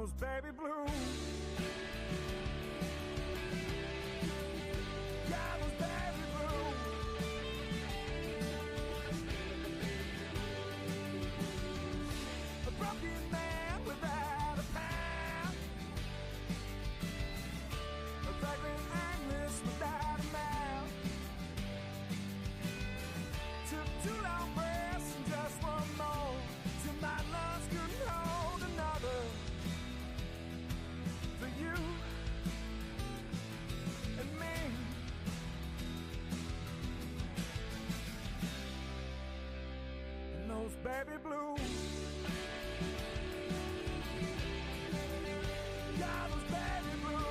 those baby blues. Yeah, those baby blues. A broken man without a path, a vagrant aimless without a mouth. Took 2 long breaths and just one more till my lungs couldn't hold another. For you and me, and those baby blues. Yeah, those baby blues.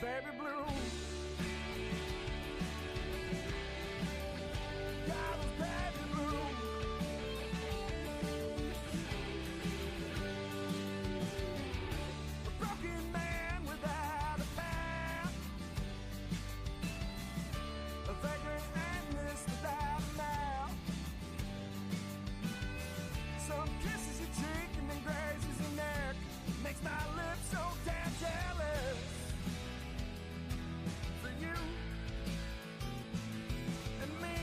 Baby blues. Yeah, those baby blues. A broken man without a path, a vagrant aimless without a mouth. Some kisses your cheek and then grazes your neck, makes my lips so damn jealous. For you and me,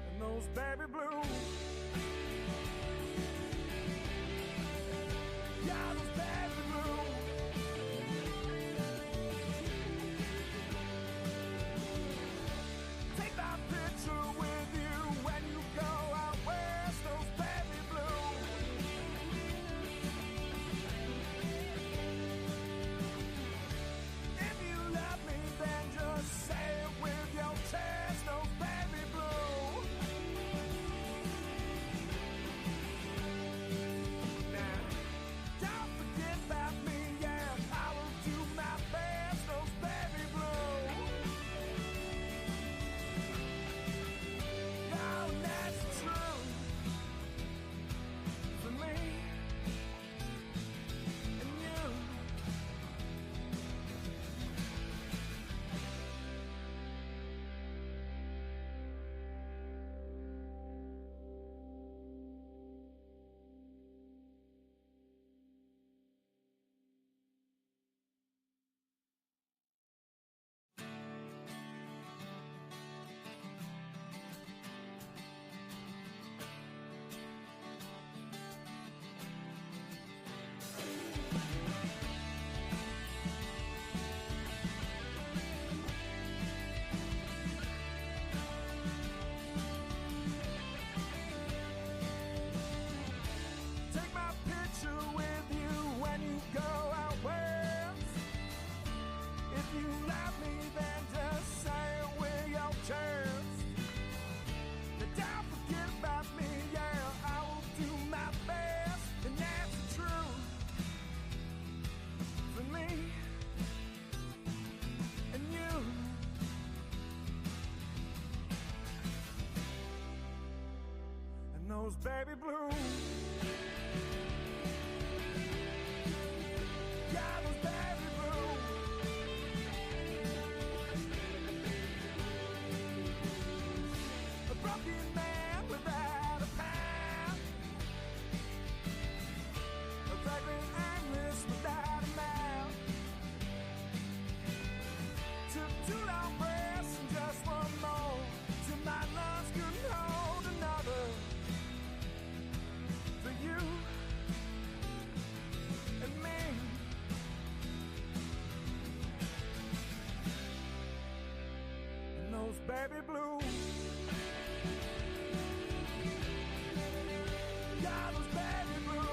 and those baby blues. Yeah, those baby blues. Take my picture with you when you go out west, those baby blues. Say it with your chest, those baby blues. Now, don't forget about me, yeah, I will do my best, those baby blues. Oh, that's true for me and you. Those baby blues. Yeah, those baby blues. A broken man without a path, a vagrant aimless without a mouth. Took 2 long breaths and just one more till my lungs couldn't hold another. For you and me, and those baby blues. Yeah, those baby blues.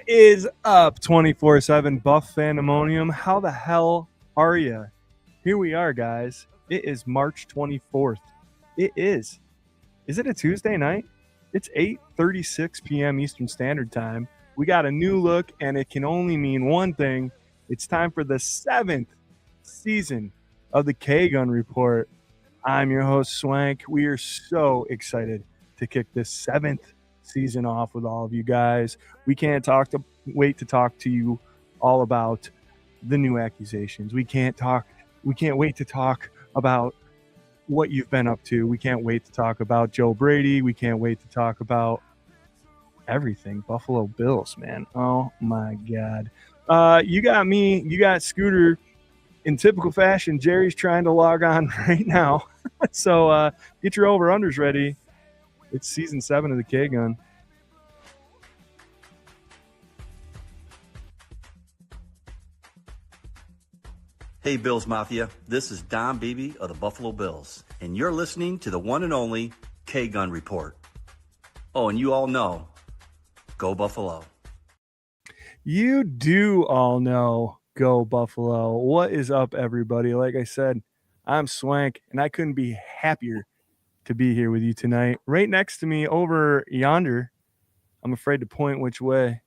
is up, 24/7 Buff Fandemonium? How the hell are you? Here we are, guys. It is March 24th. It is. Is it a Tuesday night? It's 8:36 p.m. Eastern Standard Time. We got a new look, and it can only mean one thing. It's time for the 7th season of the K-Gun Report. I'm your host, Swank. We are so excited to kick this 7th season off with all of you guys. We can't wait to talk to you all about the new accusations. We can't wait to talk about what you've been up to. We can't wait to talk about Joe Brady. We can't wait to talk about everything. Buffalo Bills, man. Oh my God. You got me, you got Scooter. In typical fashion, Jerry's trying to log on right now. So get your over-unders ready. It's season 7 of the K-Gun. Hey, Bills Mafia. This is Don Beebe of the Buffalo Bills, and you're listening to the one and only K-Gun Report. Oh, and you all know, go Buffalo. You do all know, go Buffalo. What is up, everybody? Like I said, I'm Swank, and I couldn't be happier to be here with you tonight. Right next to me over yonder, I'm afraid to point which way.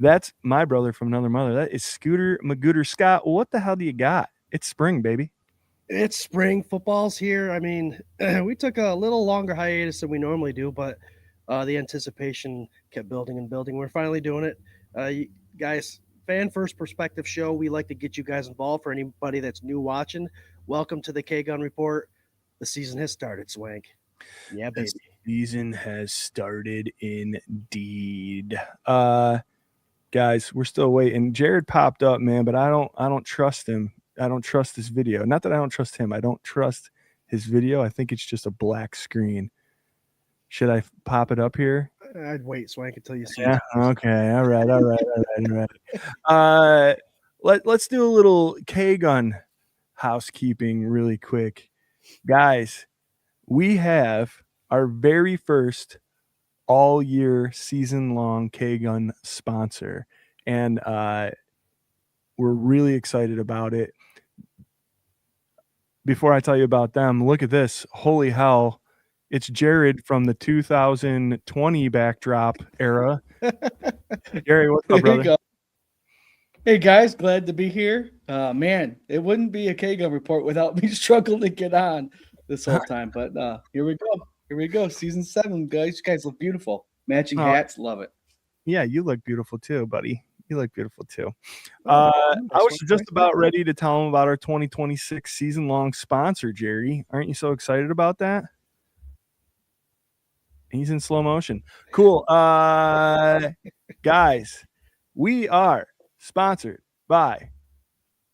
That's my brother from another mother. That is Scooter Magooter. Scott, what the hell do you got? It's spring, baby. It's spring. Football's here. I mean, we took a little longer hiatus than we normally do, but the anticipation kept building and building. We're finally doing it. You guys, fan first perspective show. We like to get you guys involved. For anybody that's new watching, welcome to the K-Gun Report. The season has started, Swank. Yeah, baby. The season has started indeed. Guys, we're still waiting. Jared popped up, man, but I don't trust him. I don't trust this video. Not that I don't trust him. I don't trust his video. I think it's just a black screen. Should I pop it up here? I'd wait, Swank, until you see Yeah. it. Okay. All right. Let's do a little K-Gun housekeeping really quick. Guys, we have our very first all-year season-long K-Gun sponsor, and we're really excited about it. Before I tell you about them, look at this. Holy hell. It's Jared from the 2020 backdrop era. Gary, what's up, brother? Hey guys, glad to be here. Man, it wouldn't be a K-Gun Report without me struggling to get on this whole time. But here we go. Here we go. Season 7, guys. You guys look beautiful. Matching hats. Love it. Yeah, you look beautiful too, buddy. You look beautiful too. I was just about ready to tell them about our 2026 season-long sponsor, Jerry. Aren't you so excited about that? He's in slow motion. Cool. Guys, we are sponsored by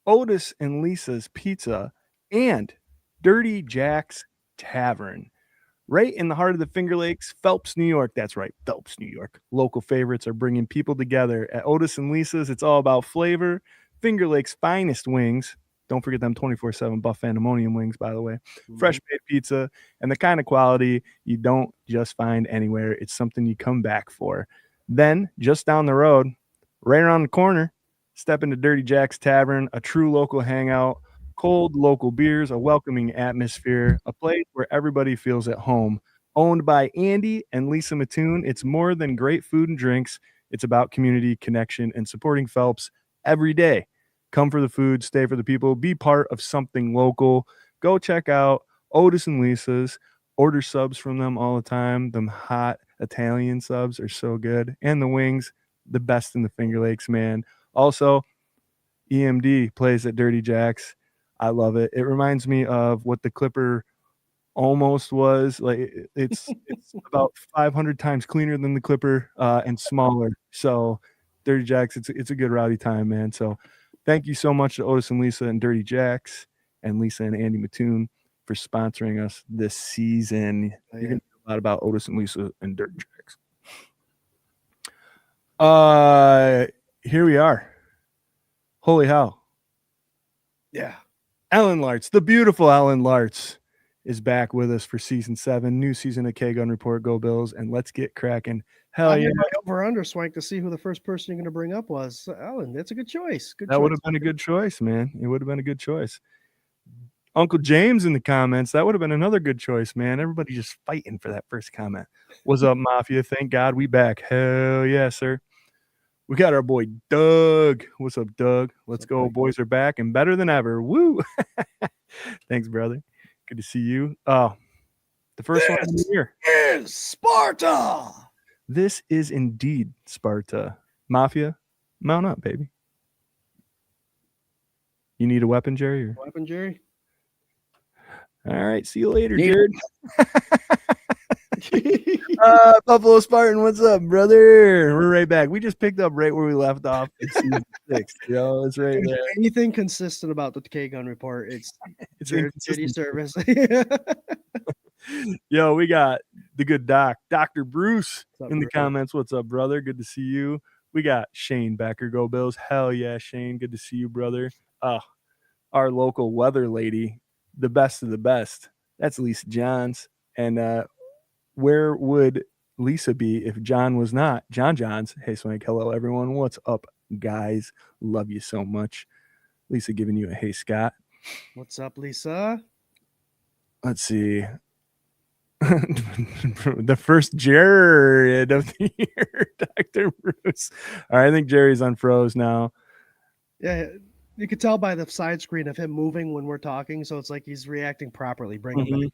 Otis and Lisa's Pizza and Dirty Jack's Tavern. Right in the heart of the Finger Lakes, Phelps, New York. That's right, Phelps, New York. Local favorites are bringing people together. At Otis and Lisa's, it's all about flavor. Finger Lakes' finest wings. Don't forget them 24/7 Buff Fandemonium wings, by the way. Fresh made pizza and the kind of quality you don't just find anywhere. It's something you come back for. Then, just down the road, right around the corner, step into Dirty Jack's Tavern, a true local hangout. Cold local beers, a welcoming atmosphere, a place where everybody feels at home. Owned by Andy and Lisa Mattoon, it's more than great food and drinks. It's about community connection and supporting Phelps every day. Come for the food, stay for the people, be part of something local. Go check out Otis and Lisa's. Order subs from them all the time. Them hot Italian subs are so good. And the wings, the best in the Finger Lakes, man. Also, EMD plays at Dirty Jack's. I love it. It reminds me of what the Clipper almost was. Like it's about 500 times cleaner than the Clipper and smaller. So Dirty Jack's, it's a good rowdy time, man. So thank you so much to Otis and Lisa and Dirty Jack's and Lisa and Andy Mattoon for sponsoring us this season. You're gonna hear a lot about Otis and Lisa and Dirty Jack's. Here we are. Holy hell. Yeah. Ellen Lartz, the beautiful Ellen Lartz, is back with us for season 7, new season of K Gun Report. Go Bills, and let's get cracking. Hell I yeah. had my over-under swank to see who the first person you're going to bring up was. Alan, that's a good choice. Good That would choice. have been a good choice, man. It would have been a good choice. Uncle James in the comments, that would have been another good choice, man. Everybody just fighting for that first comment. What's up, Mafia? Thank God we back. Hell yeah, sir. We got our boy Doug. What's up, Doug? Let's go. Boys are back and better than ever. Woo. Thanks, brother. Good to see you. Oh, the first one of the year. Is Sparta. This is indeed Sparta. Mafia, mount up, baby. You need a weapon, Jerry? Or? Weapon, Jerry. All right. See you later, Need Jared. Buffalo Spartan, what's up, brother? We're right back. We just picked up right where we left off in season 6. Yo, it's right there. Anything consistent about the K Gun Report, it's It's City inconsistent. service. Yo, we got the good Dr. Bruce What's up, in the Bruce? comments. What's up, brother? Good to see you. We got Shane Becker. Go Bills. Hell yeah, Shane. Good to see you, brother. Our local weather lady, the best of the best. That's Lisa Johns. And where would Lisa be if John was not? John's. Hey, Swank. Hello, everyone. What's up, guys? Love you so much. Lisa giving you a hey, Scott. What's up, Lisa? Let's see. The first Jared of the year, Dr. Bruce. All right, I think Jerry's unfroze now. Yeah, you could tell by the side screen of him moving when we're talking, so it's like he's reacting properly. Bring him back.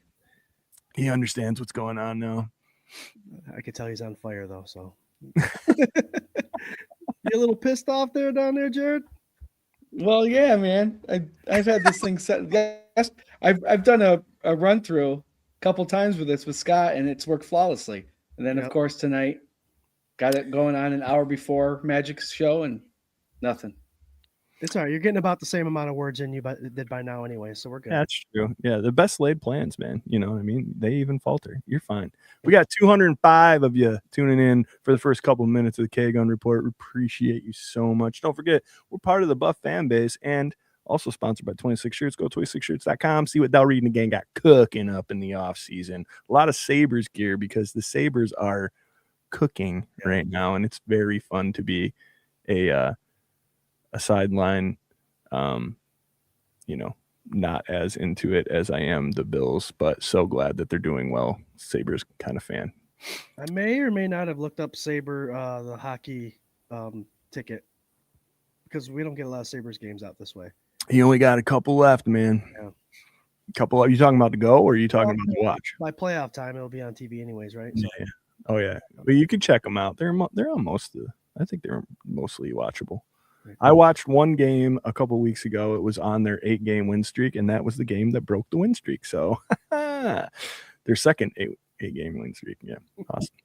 He understands what's going on now. I could tell he's on fire though. So you a little pissed off there down there, Jared? Well, yeah, man. I've had this thing set. Yes, I've done a run through a couple times with this with Scott, and it's worked flawlessly. And then, of Yep. course, tonight got it going on an hour before Magic's show, and nothing. It's all right. You're getting about the same amount of words in you did by now anyway, so we're good. Yeah, that's true. Yeah, the best laid plans, man. You know what I mean? They even falter. You're fine. We got 205 of you tuning in for the first couple of minutes of the K Gun Report. We appreciate you so much. Don't forget, we're part of the Buff fan base and also sponsored by 26 Shirts. Go to 26shirts.com. See what Del Reed and the gang got cooking up in the off season. A lot of Sabres gear because the Sabres are cooking right now, and it's very fun to be a sideline, not as into it as I am the Bills, but so glad that they're doing well. Sabres kind of fan. I may or may not have looked up Sabre, the hockey ticket, because we don't get a lot of Sabres games out this way. You only got a couple left, man. Yeah. Couple. Are you talking about to go, or are you talking about to watch? By playoff time, it'll be on TV anyways, right? So, Yeah. Oh yeah, but you can check them out. They're on most of. I think they're mostly watchable. I watched one game a couple weeks ago. It was on their 8-game win streak, and that was the game that broke the win streak. So their second 8-game win streak. Yeah, awesome.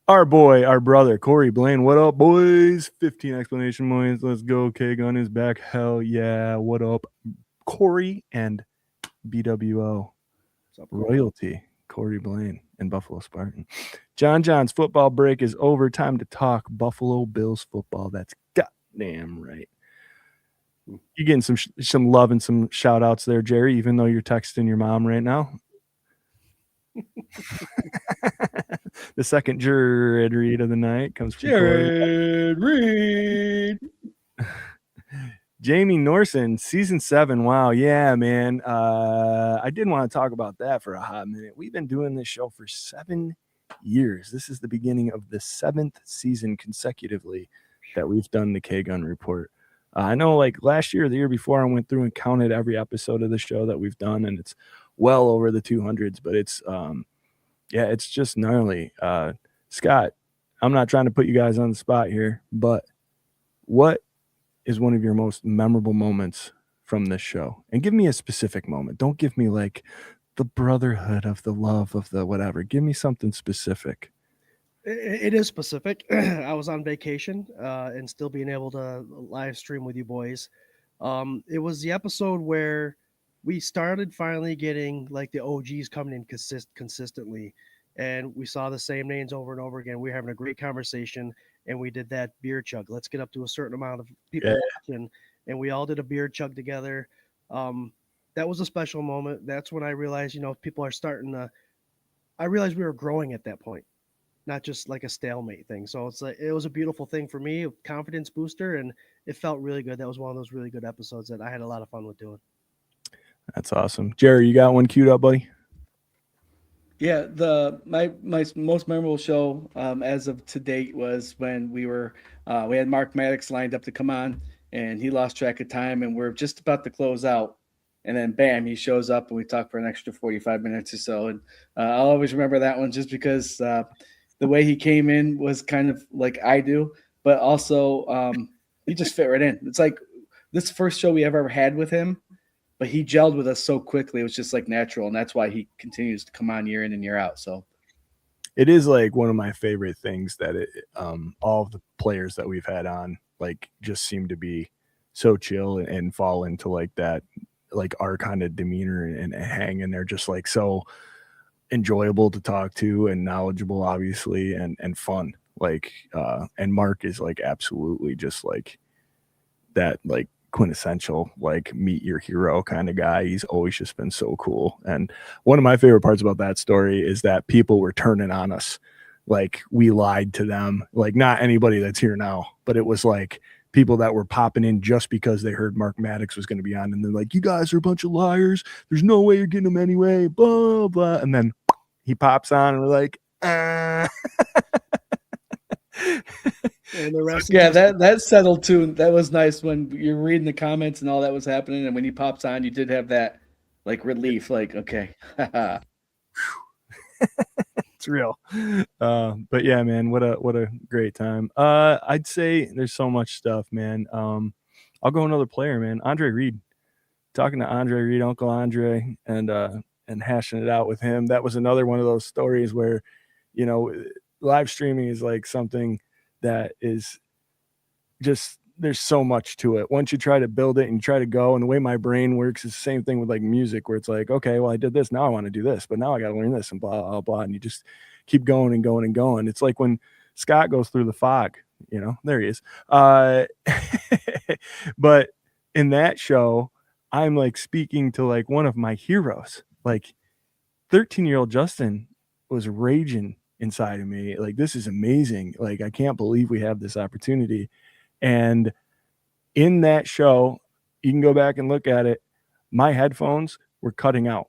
Our boy, our brother, Corey Blaine. What up, boys? 15 explanation points. Let's go. K-Gun is back. Hell yeah. What up, Corey and BWO. What's up, Corey? Royalty. Corey Blaine and Buffalo Spartan. John's football break is over. Time to talk Buffalo Bills football. That's goddamn right. You getting some love and some shout outs there, Jerry, even though you're texting your mom right now. The second Jared Reed of the night comes from Jared Reed. Jamie Norson, season 7. Wow. Yeah, man. I did want to talk about that for a hot minute. We've been doing this show for 7 years. This is the beginning of the 7th season consecutively that we've done the K-Gun Report. I know like last year or the year before, I went through and counted every episode of the show that we've done, and it's well over the 200s, but it's, it's just gnarly. Scott, I'm not trying to put you guys on the spot here, but what is one of your most memorable moments from this show? And give me a specific moment. Don't give me like the brotherhood of the love of the whatever. Give me something specific. It is specific. I was on vacation and still being able to live stream with you boys. It was the episode where we started finally getting like the OGs coming in consistently, and we saw the same names over and over again. We were having a great conversation, and we did that beer chug. Let's get up to a certain amount of people watching, and we all did a beer chug together. That that was a special moment. That's when I realized, people are starting to. I realized we were growing at that point, not just like a stalemate thing. So it's like it was a beautiful thing for me, a confidence booster, and it felt really good. That was one of those really good episodes that I had a lot of fun with doing. That's awesome. Jerry, you got one queued up, buddy? Yeah, my most memorable show as of to date was when we had Mark Maddox lined up to come on, and he lost track of time, and we're just about to close out, and then bam, he shows up, and we talk for an extra 45 minutes or so, and I'll always remember that one just because the way he came in was kind of like I do, but also he just fit right in. It's like this first show we ever had with him. But he gelled with us so quickly. It was just like natural. And that's why he continues to come on year in and year out. So it is like one of my favorite things that all of the players that we've had on like just seem to be so chill and fall into like that, like our kind of demeanor and hang. And they're just like so enjoyable to talk to and knowledgeable, obviously, and fun. Like, and Mark is like absolutely just like that, like, quintessential like meet your hero kind of guy. He's always just been so cool. And one of my favorite parts about that story is that people were turning on us like we lied to them, like not anybody that's here now, but it was like people that were popping in just because they heard Mark Maddox was going to be on, and they're like, you guys are a bunch of liars, there's no way you're getting them anyway, blah blah. And then he pops on and we're like And the rest, yeah, that settled too. That was nice when you're reading the comments and all that was happening, and when he pops on, you did have that like relief, like okay. It's real. But yeah, man, what a great time. I'd say there's so much stuff, man. I'll go another player, man. Andre Reed. Talking to Andre Reed, Uncle Andre, and hashing it out with him. That was another one of those stories where, live streaming is like something that is just, there's so much to it. Once you try to build it and you try to go, and the way my brain works is the same thing with like music, where it's like, okay, well, I did this, now I want to do this, but now I got to learn this and blah, blah, blah. And you just keep going and going and going. It's like when Scott goes through the fog, there he is. But in that show, I'm like speaking to like one of my heroes. Like 13-year-old Justin was raging inside of me. Like, this is amazing. Like, I can't believe we have this opportunity. And in that show, you can go back and look at it, my headphones were cutting out.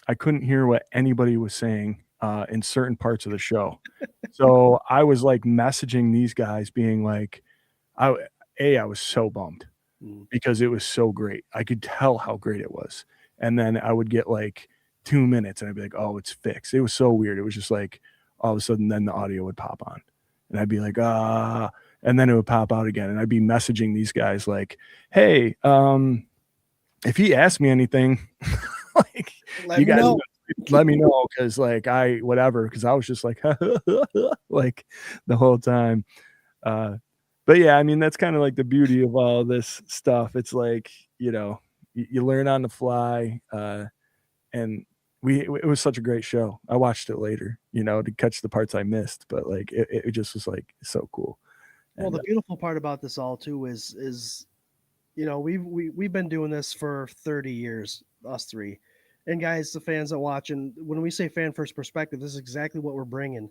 I couldn't hear what anybody was saying in certain parts of the show. So I was like messaging these guys being like, I was so bummed because it was so great. I could tell how great it was. And then I would get like 2 minutes and I'd be like, oh, it's fixed. It was so weird. It was just like, all of a sudden then the audio would pop on and I'd be like, and then it would pop out again. And I'd be messaging these guys like, hey, if he asked me anything, like, you guys let me know. Cause like cause I was just like, like the whole time. But yeah, I mean, that's kind of like the beauty of all this stuff. It's like, you learn on the fly, and it was such a great show. I watched it later, to catch the parts I missed, but like, it just was like so cool. Well, the beautiful part about this all too is we've been doing this for 30 years, us three. And guys, the fans that watch, and when we say fan first perspective, this is exactly what we're bringing.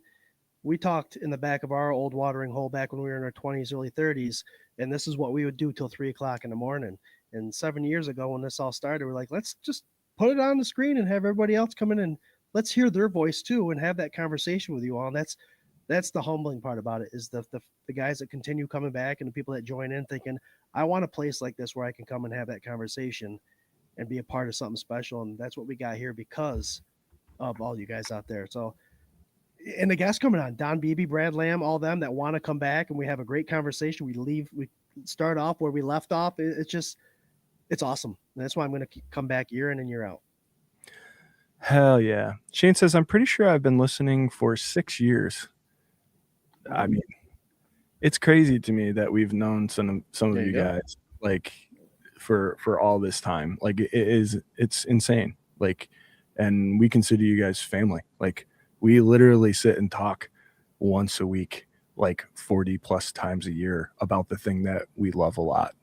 We talked in the back of our old watering hole back when we were in our 20s, early 30s, and this is what we would do till 3 o'clock in the morning. And 7 years ago, when this all started, we're like, let's just put it on the screen and have everybody else come in and let's hear their voice too and have that conversation with you all. And that's the humbling part about it, is the guys that continue coming back and the people that join in thinking, I want a place like this where I can come and have that conversation and be a part of something special. And that's what we got here because of all you guys out there. So, and the guests coming on, Don Beebe, Brad Lamb, all them that want to come back, and we have a great conversation. We start off where we left off. It's awesome. And that's why I'm going to come back year in and year out. Hell yeah. Shane says, I'm pretty sure I've been listening for 6 years. I mean, it's crazy to me that we've known some of you guys like for all this time. Like, it's insane. Like, and we consider you guys family. Like, we literally sit and talk once a week, like 40 plus times a year about the thing that we love a lot.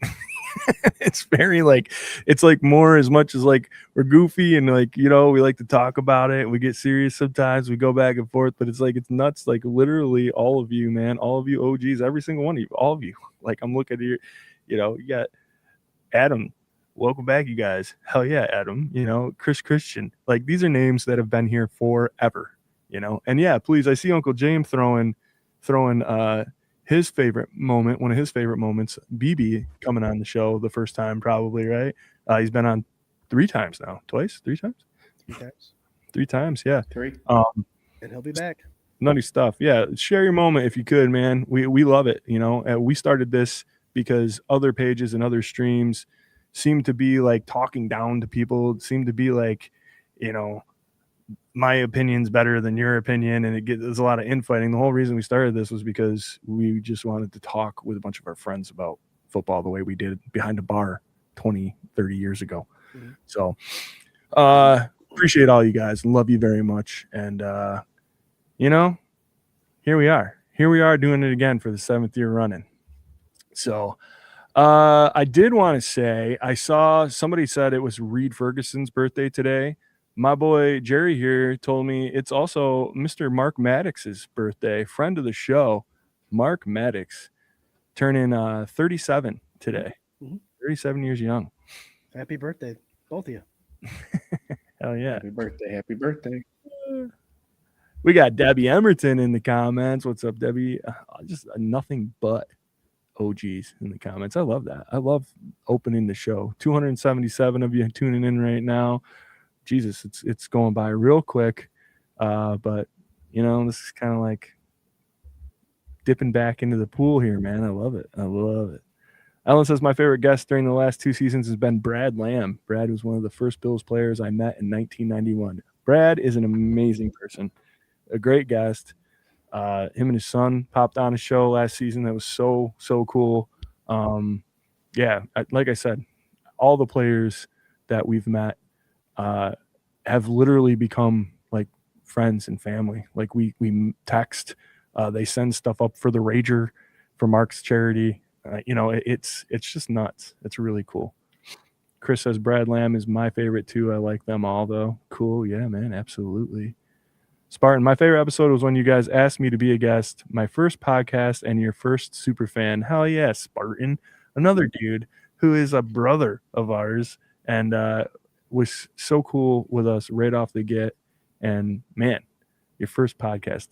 It's very like, it's like more as much as like we're goofy and like, you know, we like to talk about it. We get serious sometimes. We go back and forth, but it's like, it's nuts. Like literally all of you, man, all of you OGs, every single one of you, all of you. Like I'm looking at you, you know, you got Adam. Welcome back, you guys. Hell yeah, Adam. You know, Christian. Like these are names that have been here forever, you know. And yeah, please, I see Uncle James throwing his favorite moment, one of his favorite moments, BB coming on the show the first time, probably, right? He's been on 3 times now. Three times? 3 times, yeah. 3. And he'll be back. Nutty stuff. Yeah, share your moment if you could, man. We love it, you know. We started this because other pages and other streams seem to be like talking down to people, seem to be like, you know, my opinion's better than your opinion, and there's a lot of infighting. The whole reason we started this was because we just wanted to talk with a bunch of our friends about football the way we did behind a bar 20, 30 years ago. Mm-hmm. So appreciate all you guys. Love you very much. And you know, here we are doing it again for the 7th year running. So I did want to say, I saw somebody said it was Reed Ferguson's birthday today. My boy Jerry here told me it's also Mr. Mark Maddox's birthday, friend of the show, Mark Maddox, turning 37 today. Mm-hmm. 37 years young. Happy birthday, both of you. Hell yeah. Happy birthday. We got Debbie Emerton in the comments. What's up, Debbie? Just nothing but OGs in the comments. I love that. I love opening the show. 277 of you tuning in right now. Jesus, it's going by real quick. But you know, this is kind of like dipping back into the pool here, man. I love it. Ellen says my favorite guest during the last 2 seasons has been Brad Lamb. Brad was one of the first Bills players I met in 1991. Brad is an amazing person, a great guest. Him and his son popped on a show last season that was so cool. Yeah, like I said, all the players that we've met have literally become like friends and family. Like we text, they send stuff up for the Rager for Mark's charity. You know, it's just nuts. It's really cool. Chris says Brad Lamb is my favorite too. I like them all though. Cool. Yeah, man. Absolutely. Spartan, my favorite episode was when you guys asked me to be a guest, my first podcast and your first super fan. Hell yeah, Spartan. Another dude who is a brother of ours and was so cool with us right off the get. And man, your first podcast,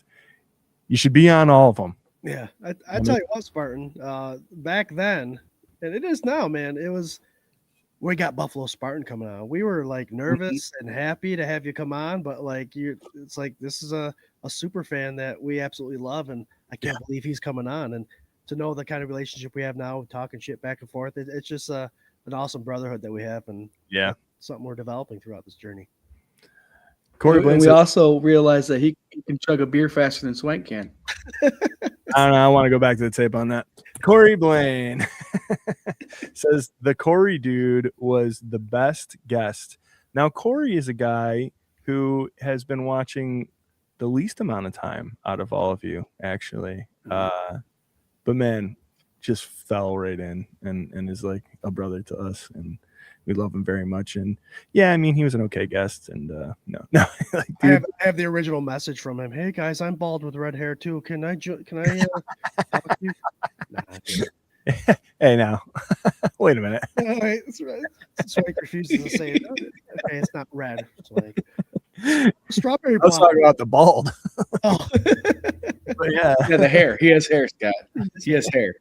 you should be on all of them. Yeah, I tell you what, Spartan, back then, and it is now, man, we got Buffalo Spartan coming on. We were like nervous and happy to have you come on, but like it's like this is a super fan that we absolutely love, and I can't believe he's coming on. And to know the kind of relationship we have now, talking shit back and forth, it's just an awesome brotherhood that we have, and something we're developing throughout this journey. Corey Blaine, we also realized that he can chug a beer faster than Swank can. I don't know. I want to go back to the tape on that. Corey Blaine says the Corey dude was the best guest. Now, Corey is a guy who has been watching the least amount of time out of all of you, actually. But man, just fell right in and is like a brother to us. And we love him very much. And yeah, I mean, he was an okay guest. And no, like, dude, I have the original message from him. Hey guys, I'm bald with red hair too. Can I talk to you? Nah, hey, now, wait a minute. Wait, that's right. Swank refuses to say it. Okay, it's not red. It's like strawberry. I was talking about the bald. Oh. But yeah, the hair. He has hair, Scott. He has hair.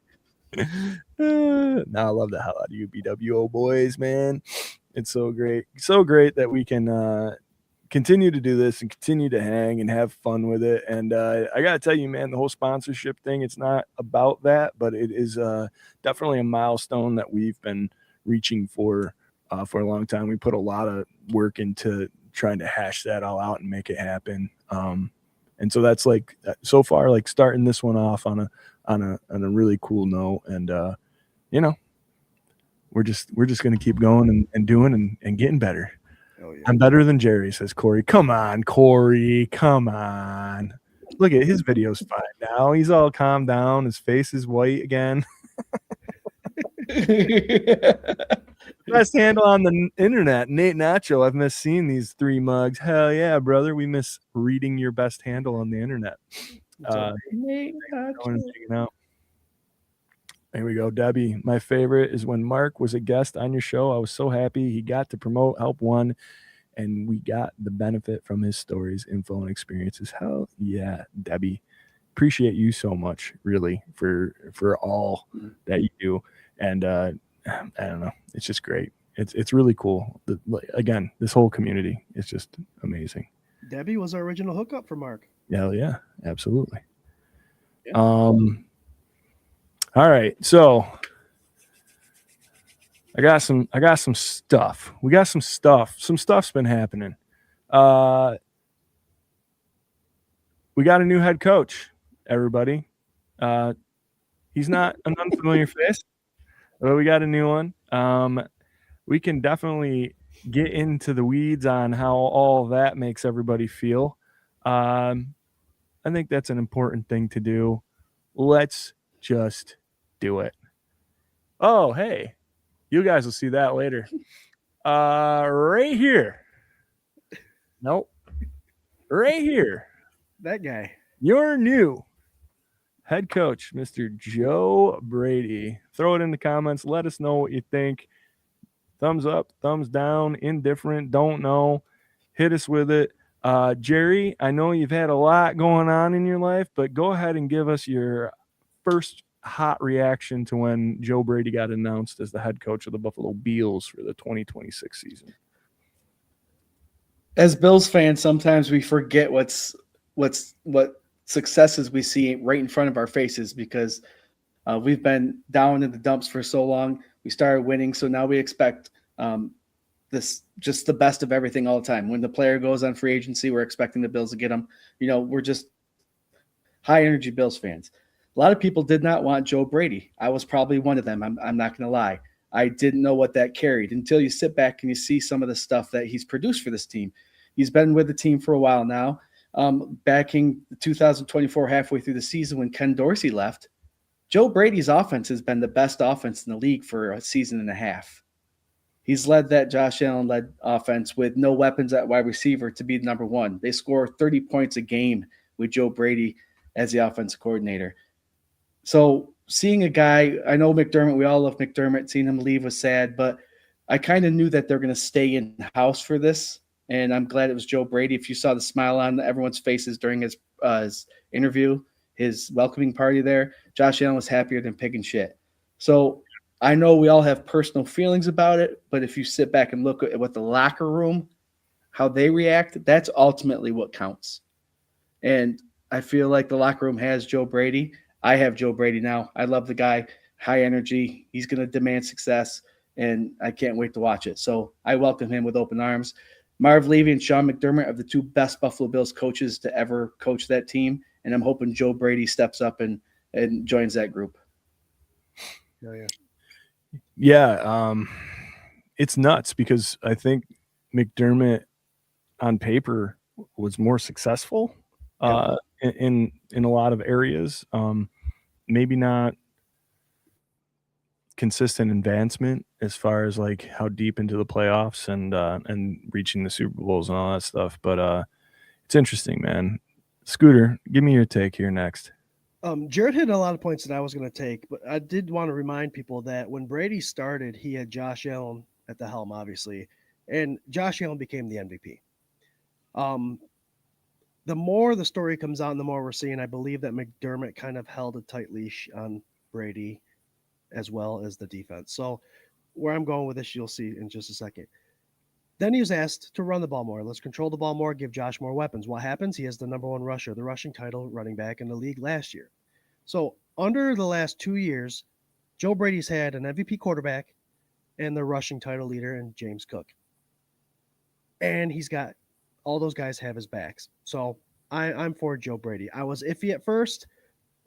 I love the hell out of you, BWO boys, man. It's so great that we can continue to do this and continue to hang and have fun with it. And I gotta tell you, man, the whole sponsorship thing, it's not about that, but it is definitely a milestone that we've been reaching for a long time. We put a lot of work into trying to hash that all out and make it happen. And so that's like so far, like starting this one off on a really cool note. And you know, we're just gonna keep going and doing and getting better. Oh, yeah. I'm better than Jerry, says Corey. Come on, Corey. Come on. Look at his video's fine now. He's all calmed down. His face is white again. Best handle on the internet, Nate Nacho. I've missed seeing these 3 mugs. Hell yeah, brother. We miss reading your best handle on the internet. Nate Going Nacho. and checking out. There we go, Debbie. My favorite is when Mark was a guest on your show. I was so happy he got to promote Help One, and we got the benefit from his stories, info, and experiences. Hell yeah, Debbie. Appreciate you so much, really, for all that you do. And I don't know, it's just great. It's really cool. Again, this whole community is just amazing. Debbie was our original hookup for Mark. Hell yeah, absolutely. Yeah. All right, so I got some stuff. We got some stuff. Some stuff's been happening. We got a new head coach, everybody. He's not an unfamiliar face, but we got a new one. We can definitely get into the weeds on how all that makes everybody feel. I think that's an important thing to do. Let's just do it. Oh, hey, you guys will see that later. Right here. Nope. Right here. That guy. Your new head coach, Mr. Joe Brady. Throw it in the comments. Let us know what you think. Thumbs up, thumbs down, indifferent, don't know. Hit us with it. Jerry, I know you've had a lot going on in your life, but go ahead and give us your first hot reaction to when Joe Brady got announced as the head coach of the Buffalo Bills for the 2026 season. As Bills fans, sometimes we forget what successes we see right in front of our faces because we've been down in the dumps for so long. We started winning, so now we expect this just the best of everything all the time. When the player goes on free agency, we're expecting the Bills to get them. We're just high energy Bills fans. A lot of people did not want Joe Brady. I was probably one of them. I'm not going to lie. I didn't know what that carried until you sit back and you see some of the stuff that he's produced for this team. He's been with the team for a while now. Backing 2024 halfway through the season when Ken Dorsey left, Joe Brady's offense has been the best offense in the league for a season and a half. He's led that Josh Allen-led offense with no weapons at wide receiver to be number one. They score 30 points a game with Joe Brady as the offensive coordinator. So seeing a guy, I know McDermott, we all love McDermott. Seeing him leave was sad, but I kind of knew that they're going to stay in-house for this, and I'm glad it was Joe Brady. If you saw the smile on everyone's faces during his interview, his welcoming party there, Josh Allen was happier than pig and shit. So I know we all have personal feelings about it, but if you sit back and look at what the locker room, how they react, that's ultimately what counts. And I feel like the locker room has Joe Brady. I have Joe Brady now. I love the guy, high energy. He's going to demand success, and I can't wait to watch it. So I welcome him with open arms. Marv Levy and Sean McDermott are the two best Buffalo Bills coaches to ever coach that team, and I'm hoping Joe Brady steps up and joins that group. Oh, yeah. Yeah, it's nuts because I think McDermott on paper was more successful in a lot of areas. Maybe not consistent advancement as far as like how deep into the playoffs and reaching the Super Bowls and all that stuff. But it's interesting, man. Scooter, give me your take here next. Jared hit a lot of points that I was going to take, but I did want to remind people that when Brady started, he had Josh Allen at the helm, obviously, and Josh Allen became the MVP. The more the story comes out and the more we're seeing, I believe that McDermott kind of held a tight leash on Brady as well as the defense. So where I'm going with this, you'll see in just a second. Then he was asked to run the ball more. Let's control the ball more, give Josh more weapons. What happens? He has the number one rusher, the rushing title running back in the league last year. So under the last 2 years, Joe Brady's had an MVP quarterback and the rushing title leader in James Cook. And he's got all those guys have his backs. So I'm for Joe Brady. I was iffy at first,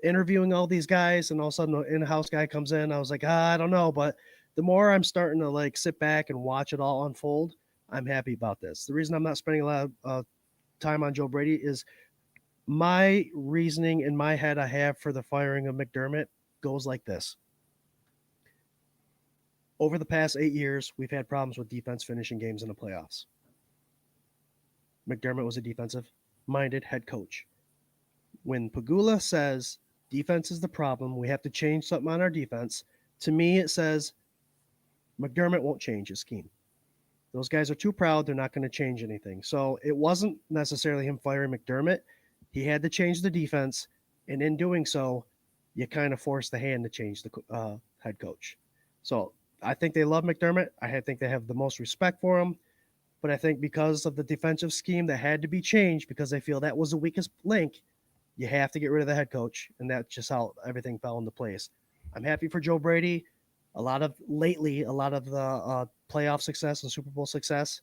interviewing all these guys, and all of a sudden an in-house guy comes in. I was like, I don't know. But the more I'm starting to like sit back and watch it all unfold, I'm happy about this. The reason I'm not spending a lot of time on Joe Brady is my reasoning in my head I have for the firing of McDermott goes like this. over the past 8 years, we've had problems with defense finishing games in the playoffs. McDermott was a defensive-minded head coach. When Pegula says defense is the problem, we have to change something on our defense, to me it says McDermott won't change his scheme. Those guys are too proud. They're not going to change anything. So it wasn't necessarily him firing McDermott. He had to change the defense, and in doing so, you kind of force the hand to change the head coach. So I think they love McDermott. I think they have the most respect for him. But I think because of the defensive scheme that had to be changed, because they feel that was the weakest link, you have to get rid of the head coach. And that's just how everything fell into place. I'm happy for Joe Brady. A lot of the playoff success and Super Bowl success.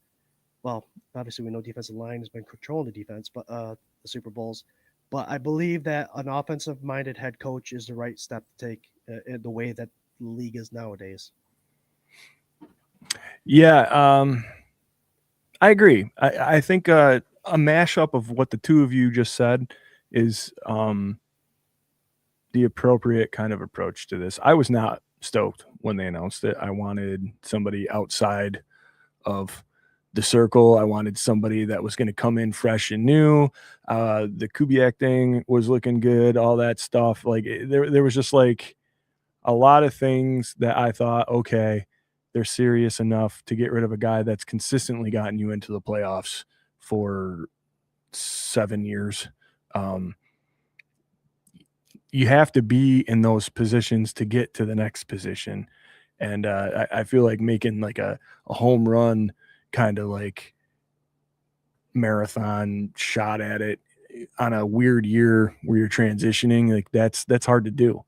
Well, obviously we know defensive line has been controlling the defense, but the Super Bowls. But I believe that an offensive-minded head coach is the right step to take in the way that the league is nowadays. Yeah, I agree. I think a mashup of what the two of you just said is the appropriate kind of approach to this. I was not stoked when they announced it. I wanted somebody outside of the circle. I wanted somebody that was going to come in fresh and new. The Kubiak thing was looking good, all that stuff. Like there was just like a lot of things that I thought, okay, they're serious enough to get rid of a guy that's consistently gotten you into the playoffs for 7 years. You have to be in those positions to get to the next position. And I feel like making like a home run kind of like marathon shot at it on a weird year where you're transitioning, like that's hard to do.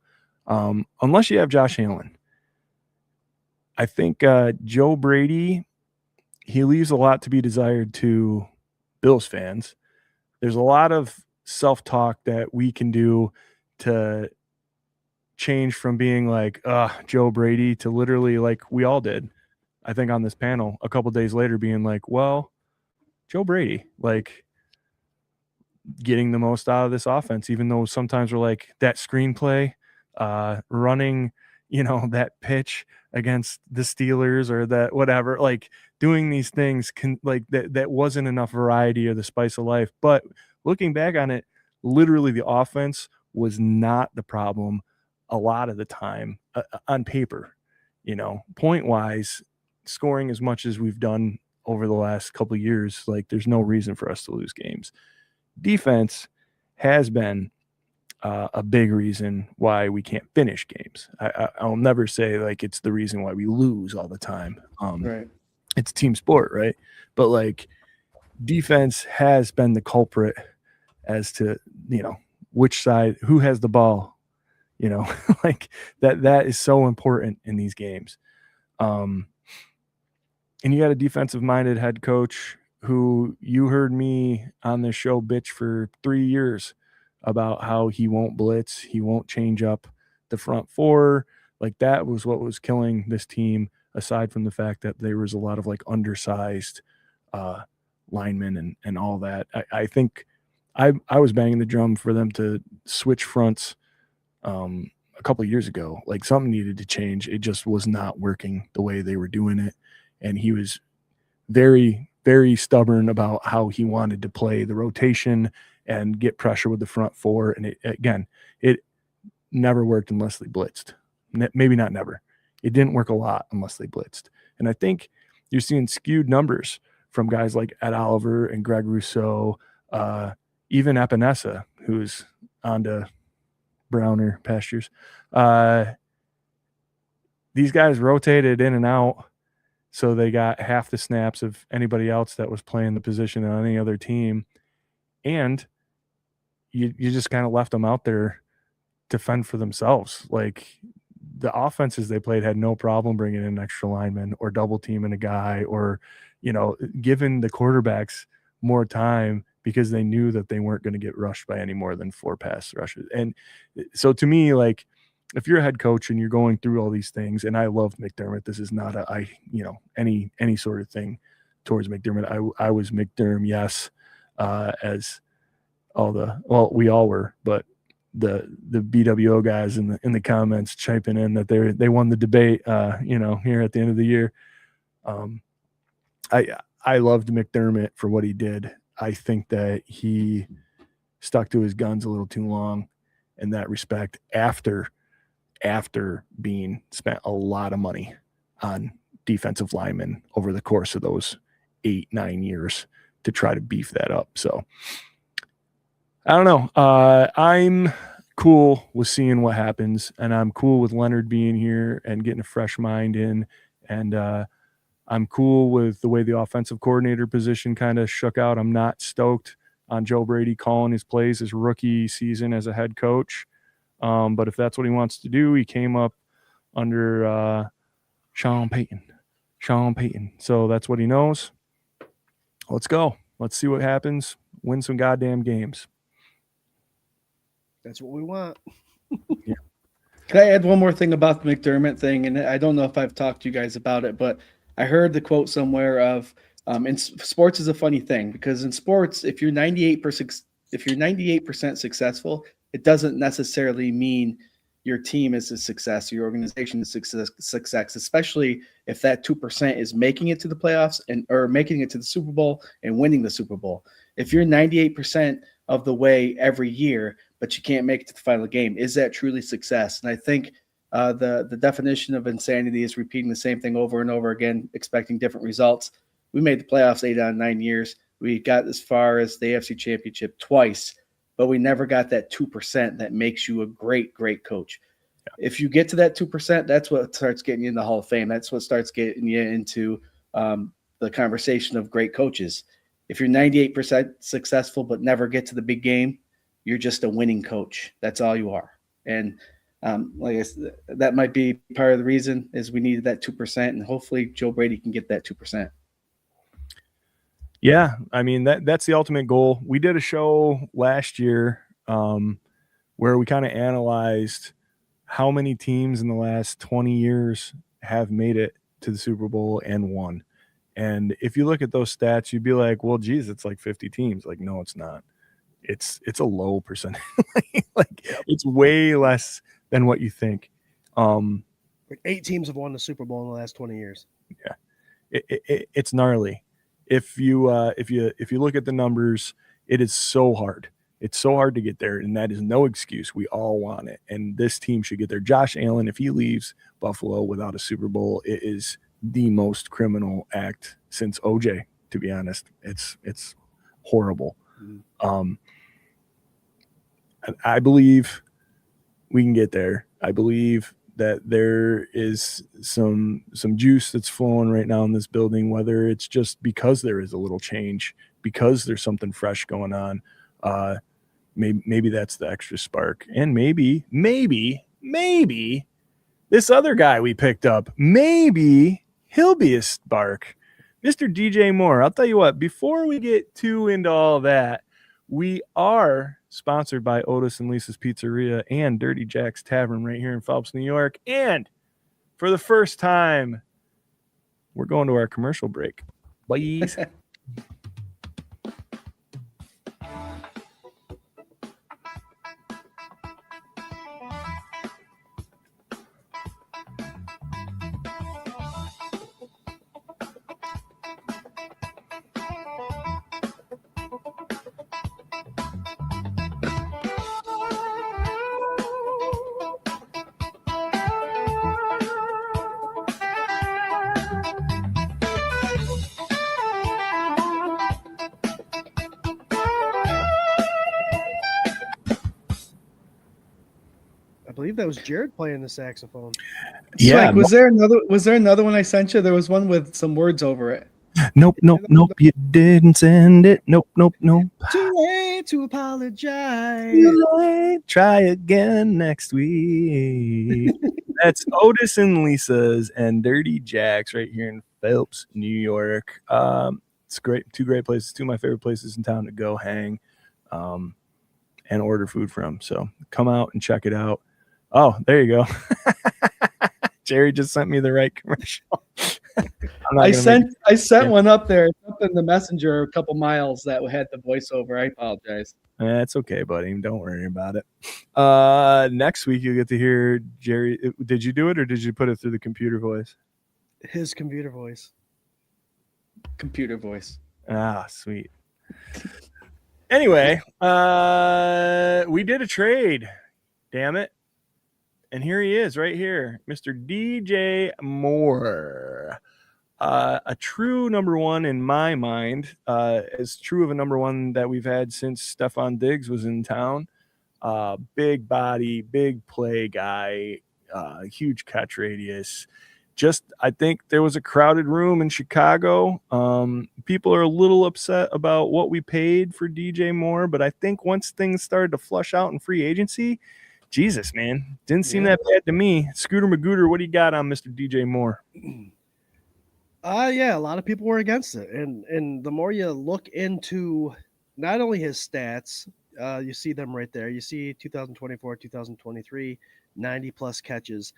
Unless you have Josh Allen. I think Joe Brady, he leaves a lot to be desired to Bills fans. There's a lot of self-talk that we can do to change from being like Joe Brady to literally like we all did, I think, on this panel a couple days later being like, well, Joe Brady, like getting the most out of this offense, even though sometimes we're like that screenplay, running, that pitch against the Steelers or that whatever, like doing these things can like that wasn't enough variety or the spice of life. But looking back on it, literally the offense was not the problem a lot of the time on paper, point wise, scoring as much as we've done over the last couple of years, like there's no reason for us to lose games. Defense has been a big reason why we can't finish games. I'll never say like it's the reason why we lose all the time. Right. It's a team sport, right? But like defense has been the culprit as to, which side, who has the ball, like that is so important in these games. And you got a defensive-minded head coach who you heard me on this show bitch for 3 years about how he won't blitz, he won't change up the front four. Like that was what was killing this team, aside from the fact that there was a lot of like undersized linemen and all that. I think I was banging the drum for them to switch fronts a couple of years ago. Like something needed to change. It just was not working the way they were doing it. And he was very, very stubborn about how he wanted to play the rotation and get pressure with the front four. And it never worked unless they blitzed. Maybe not never. It didn't work a lot unless they blitzed. And I think you're seeing skewed numbers from guys like Ed Oliver and Greg Rousseau, even Epinesa, who's on to browner pastures. These guys rotated in and out, so they got half the snaps of anybody else that was playing the position on any other team. And you just kind of left them out there to fend for themselves. Like the offenses they played had no problem bringing in extra linemen or double teaming a guy or, giving the quarterbacks more time because they knew that they weren't going to get rushed by any more than 4 pass rushes. And so to me, like if you're a head coach and you're going through all these things, and I love McDermott, this is not any sort of thing towards McDermott. I was McDermott, yes, as we all were, but the BWO guys in the comments chiming in that they won the debate, here at the end of the year. I loved McDermott for what he did. I think that he stuck to his guns a little too long in that respect after being spent a lot of money on defensive linemen over the course of those 8-9 years to try to beef that up. So I don't know. I'm cool with seeing what happens, and I'm cool with Leonard being here and getting a fresh mind in. And I'm cool with the way the offensive coordinator position kind of shook out. I'm not stoked on Joe Brady calling his plays his rookie season as a head coach. But if that's what he wants to do, he came up under Sean Payton. So that's what he knows. Let's go. Let's see what happens. Win some goddamn games. That's what we want. Can I add one more thing about the McDermott thing? And I don't know if I've talked to you guys about it, but I heard the quote somewhere of in sports is a funny thing, because in sports, if you're 98% successful, it doesn't necessarily mean your team is a success or your organization is success, especially if that 2% is making it to the playoffs or making it to the Super Bowl and winning the Super Bowl. If you're 98% of the way every year, but you can't make it to the final game, is that truly success? And I think the definition of insanity is repeating the same thing over and over again, expecting different results. We made the playoffs 8 out of 9 years. We got as far as the AFC Championship twice, but we never got that 2% that makes you a great, great coach. Yeah. If you get to that 2%, that's what starts getting you in the Hall of Fame. That's what starts getting you into the conversation of great coaches. If you're 98% successful but never get to the big game, you're just a winning coach. That's all you are. And like I said, that might be part of the reason is we needed that 2%, and hopefully Joe Brady can get that 2%. Yeah, I mean, that's the ultimate goal. We did a show last year where we kind of analyzed how many teams in the last 20 years have made it to the Super Bowl and won. And if you look at those stats, you'd be like, well, geez, it's like 50 teams. Like, no, it's not. It's a low percentage. It's way less than what you think. Like 8 teams have won the Super Bowl in the last 20 years. Yeah, it's gnarly. If you look at the numbers, it is so hard. It's so hard to get there, and that is no excuse. We all want it, and this team should get there. Josh Allen, if he leaves Buffalo without a Super Bowl, it is the most criminal act since OJ. To be honest, it's horrible. Mm-hmm. I believe we can get there. I believe that there is some juice that's flowing right now in this building, whether it's just because there is a little change, because there's something fresh going on. Maybe that's the extra spark. And maybe this other guy we picked up, maybe he'll be a spark. Mr. DJ Moore, I'll tell you what, before we get too into all that, we are sponsored by Otis and Lisa's Pizzeria and Dirty Jack's Tavern right here in Phelps, New York. And for the first time, we're going to our commercial break. Bye. I believe that was Jared playing the saxophone. Yeah. Like, was there another one I sent you? There was one with some words over it. Nope. You didn't send it. Nope. Too late to apologize. Try again next week. That's Otis and Lisa's and Dirty Jack's right here in Phelps, New York. It's great. 2 great places. 2 of my favorite places in town to go hang and order food from. So come out and check it out. Oh, there you go. Jerry just sent me the right commercial. I'm not I gonna make sent Yeah. one up there. It's up in the messenger a couple miles that had the voiceover. I apologize. That's okay, buddy. Don't worry about it. Next week you'll get to hear Jerry. Did you do it or did you put it through the computer voice? His computer voice. Computer voice. Ah, sweet. Anyway, we did a trade. Damn it. And here he is right here, Mr. DJ Moore. A true number one in my mind, as true of a number one that we've had since Stefan Diggs was in town. Big body, big play guy, huge catch radius. Just, I think there was a crowded room in Chicago. People are a little upset about what we paid for DJ Moore, but I think once things started to flush out in free agency, Jesus, man, didn't seem that bad to me. Scooter Magooter, what do you got on Mr. DJ Moore? Yeah, a lot of people were against it, and the more you look into not only his stats, you see them right there. You see 2024, 2023, 90 plus catches.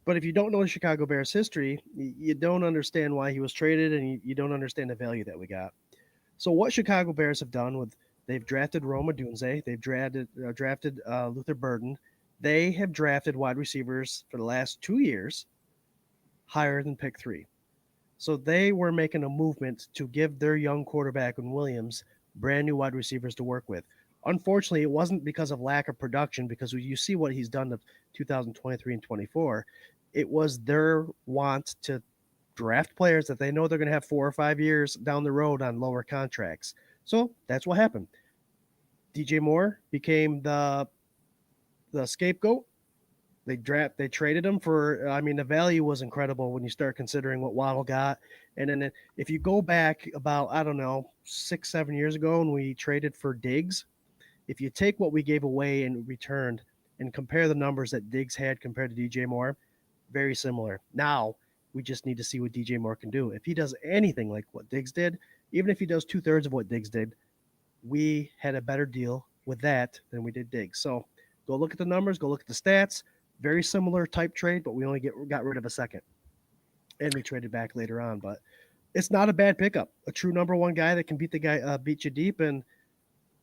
But if you don't know the Chicago Bears history, you don't understand why he was traded, and you don't understand the value that we got. So what Chicago Bears have done with they've drafted Rome Odunze, they've drafted Luther Burden, they have drafted wide receivers for the last 2 years higher than pick 3. So they were making a movement to give their young quarterback and Williams brand new wide receivers to work with. Unfortunately, it wasn't because of lack of production, because you see what he's done to 2023 and 24. It was their want to draft players that they know they're going to have 4 or 5 years down the road on lower contracts. So that's what happened. DJ Moore became the scapegoat. They traded him for, the value was incredible when you start considering what Waddle got. And then if you go back about, 6-7 years ago when we traded for Diggs, if you take what we gave away and returned and compare the numbers that Diggs had compared to DJ Moore, very similar. Now we just need to see what DJ Moore can do. If he does anything like what Diggs did, even if he does 2/3 of what Diggs did, we had a better deal with that than we did Diggs. So go look at the numbers, go look at the stats. Very similar type trade, but we only got rid of a second. And we traded back later on. But it's not a bad pickup. A true number one guy that can beat you deep, and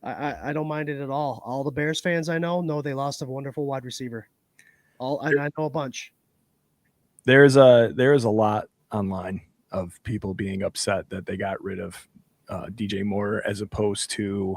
I don't mind it at all. All the Bears fans I know they lost a wonderful wide receiver. I know a bunch. There is a lot online of people being upset that they got rid of DJ Moore as opposed to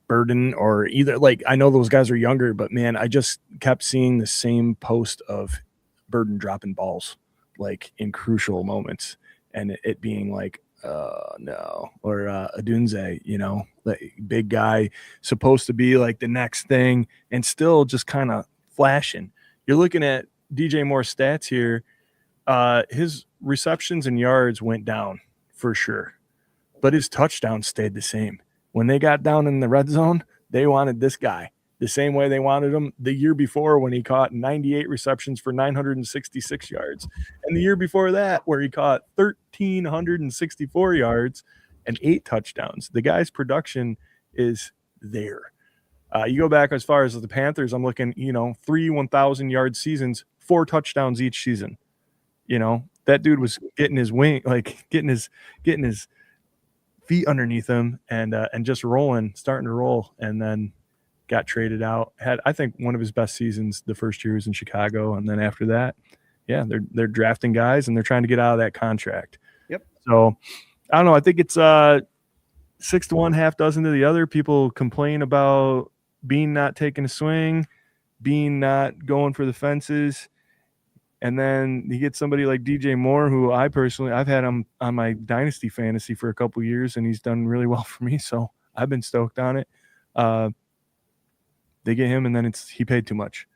Burden, or either, like, I know those guys are younger, but man, I just kept seeing the same post of Burden dropping balls like in crucial moments, and it being like, no, or Odunze, like, big guy, supposed to be like the next thing, and still just kind of flashing. You're looking at DJ Moore's stats here. His receptions and yards went down for sure, but his touchdowns stayed the same. When they got down in the red zone, they wanted this guy the same way they wanted him the year before when he caught 98 receptions for 966 yards. And the year before that, where he caught 1,364 yards and 8 touchdowns. The guy's production is there. You go back as far as the Panthers, I'm looking, 3 1,000-yard seasons, 4 touchdowns each season. That dude was getting his getting his feet underneath him and just starting to roll, and then got traded out. Had, I think, one of his best seasons the first year he was in Chicago, and then after that, yeah, they're drafting guys and they're trying to get out of that contract. Yep. So I don't know. I think it's 6 to 1, half dozen to the other. People complain about Bean not taking a swing, Bean not going for the fences. And then you get somebody like DJ Moore, who I've had him on my dynasty fantasy for a couple of years, and he's done really well for me. So I've been stoked on it. They get him, and then he paid too much.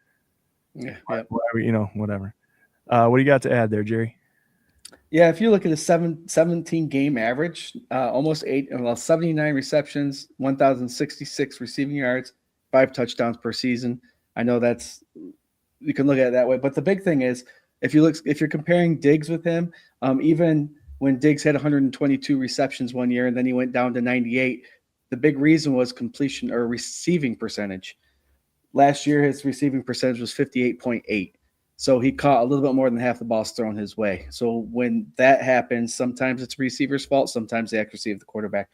Yeah. Whatever. What do you got to add there, Jerry? Yeah, if you look at the 17 game average, almost 79 receptions, 1,066 receiving yards, 5 touchdowns per season. I know you can look at it that way, but the big thing is if you're comparing Diggs with him, even when Diggs had 122 receptions one year and then he went down to 98, the big reason was completion or receiving percentage. Last year, his receiving percentage was 58.8. So he caught a little bit more than half the balls thrown his way. So when that happens, sometimes it's receiver's fault, sometimes the accuracy of the quarterback.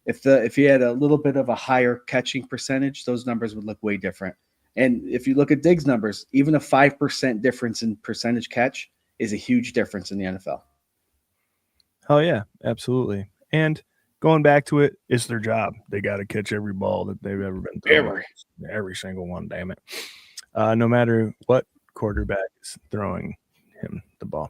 If he had a little bit of a higher catching percentage, those numbers would look way different. And if you look at Diggs' numbers, even a 5% difference in percentage catch is a huge difference in the NFL. Oh yeah, absolutely. And going back to it, it's their job. They got to catch every ball that they've ever been thrown. Every single one, damn it. No matter what quarterback is throwing him the ball.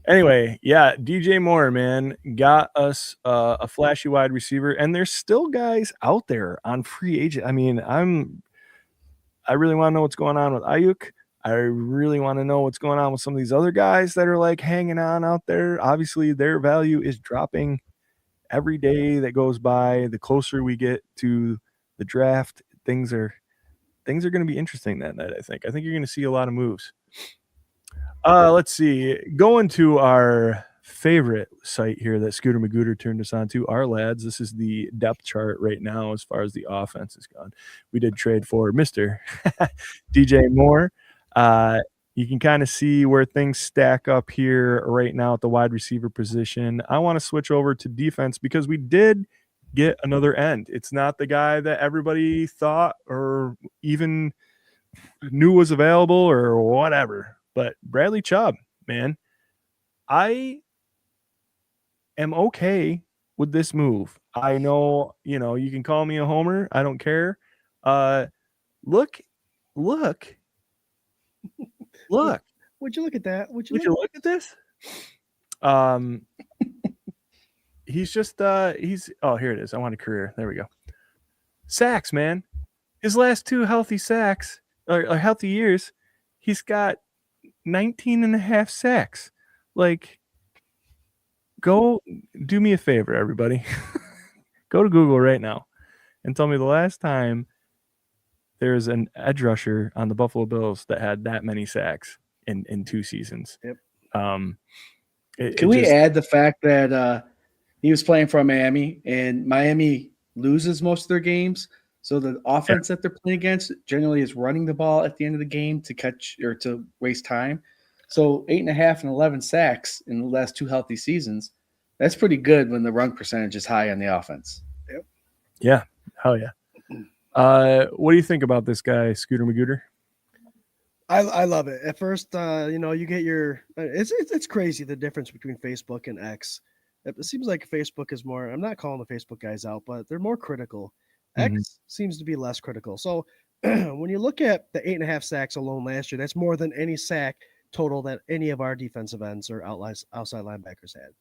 Anyway, yeah, DJ Moore, man, got us a flashy wide receiver, and there's still guys out there on free agent. I mean, I really want to know what's going on with Ayuk. I really want to know what's going on with some of these other guys that are like hanging on out there. Obviously, their value is dropping every day that goes by. The closer we get to the draft, things are going to be interesting that night. I think you're going to see a lot of moves. Let's see. Going to our favorite site here that Scooter Magooter turned us on to, our lads. This is the depth chart right now as far as the offense is gone. We did trade for Mr. DJ Moore. You can kind of see where things stack up here right now at the wide receiver position. I want to switch over to defense because we did get another end. It's not the guy that everybody thought or even knew was available or whatever, but Bradley Chubb, man. I am okay with this move. I know, you can call me a homer. I don't care. Look. Would you look at that? Would you look at this? He's just here it is. I want a career. There we go. Sacks, man. His last 2 healthy sacks or healthy years, he's got 19 and a half sacks. Like, go do me a favor, everybody. Go to Google right now and tell me the last time there's an edge rusher on the Buffalo Bills that had that many sacks in 2 seasons. Yep. Can we add the fact that he was playing for Miami, and Miami loses most of their games? So the offense that they're playing against generally is running the ball at the end of the game to catch or to waste time. So 8.5 and 11 sacks in the last 2 healthy seasons. That's pretty good when the run percentage is high on the offense. Yep. Yeah. Hell yeah. What do you think about this guy, Scooter Magooter? I love it. At first, you get your it's crazy the difference between Facebook and X. It seems like Facebook is more. I'm not calling the Facebook guys out, but they're more critical. X seems to be less critical. So when you look at the 8.5 sacks alone last year, that's more than any sack total that any of our defensive ends or outside linebackers had.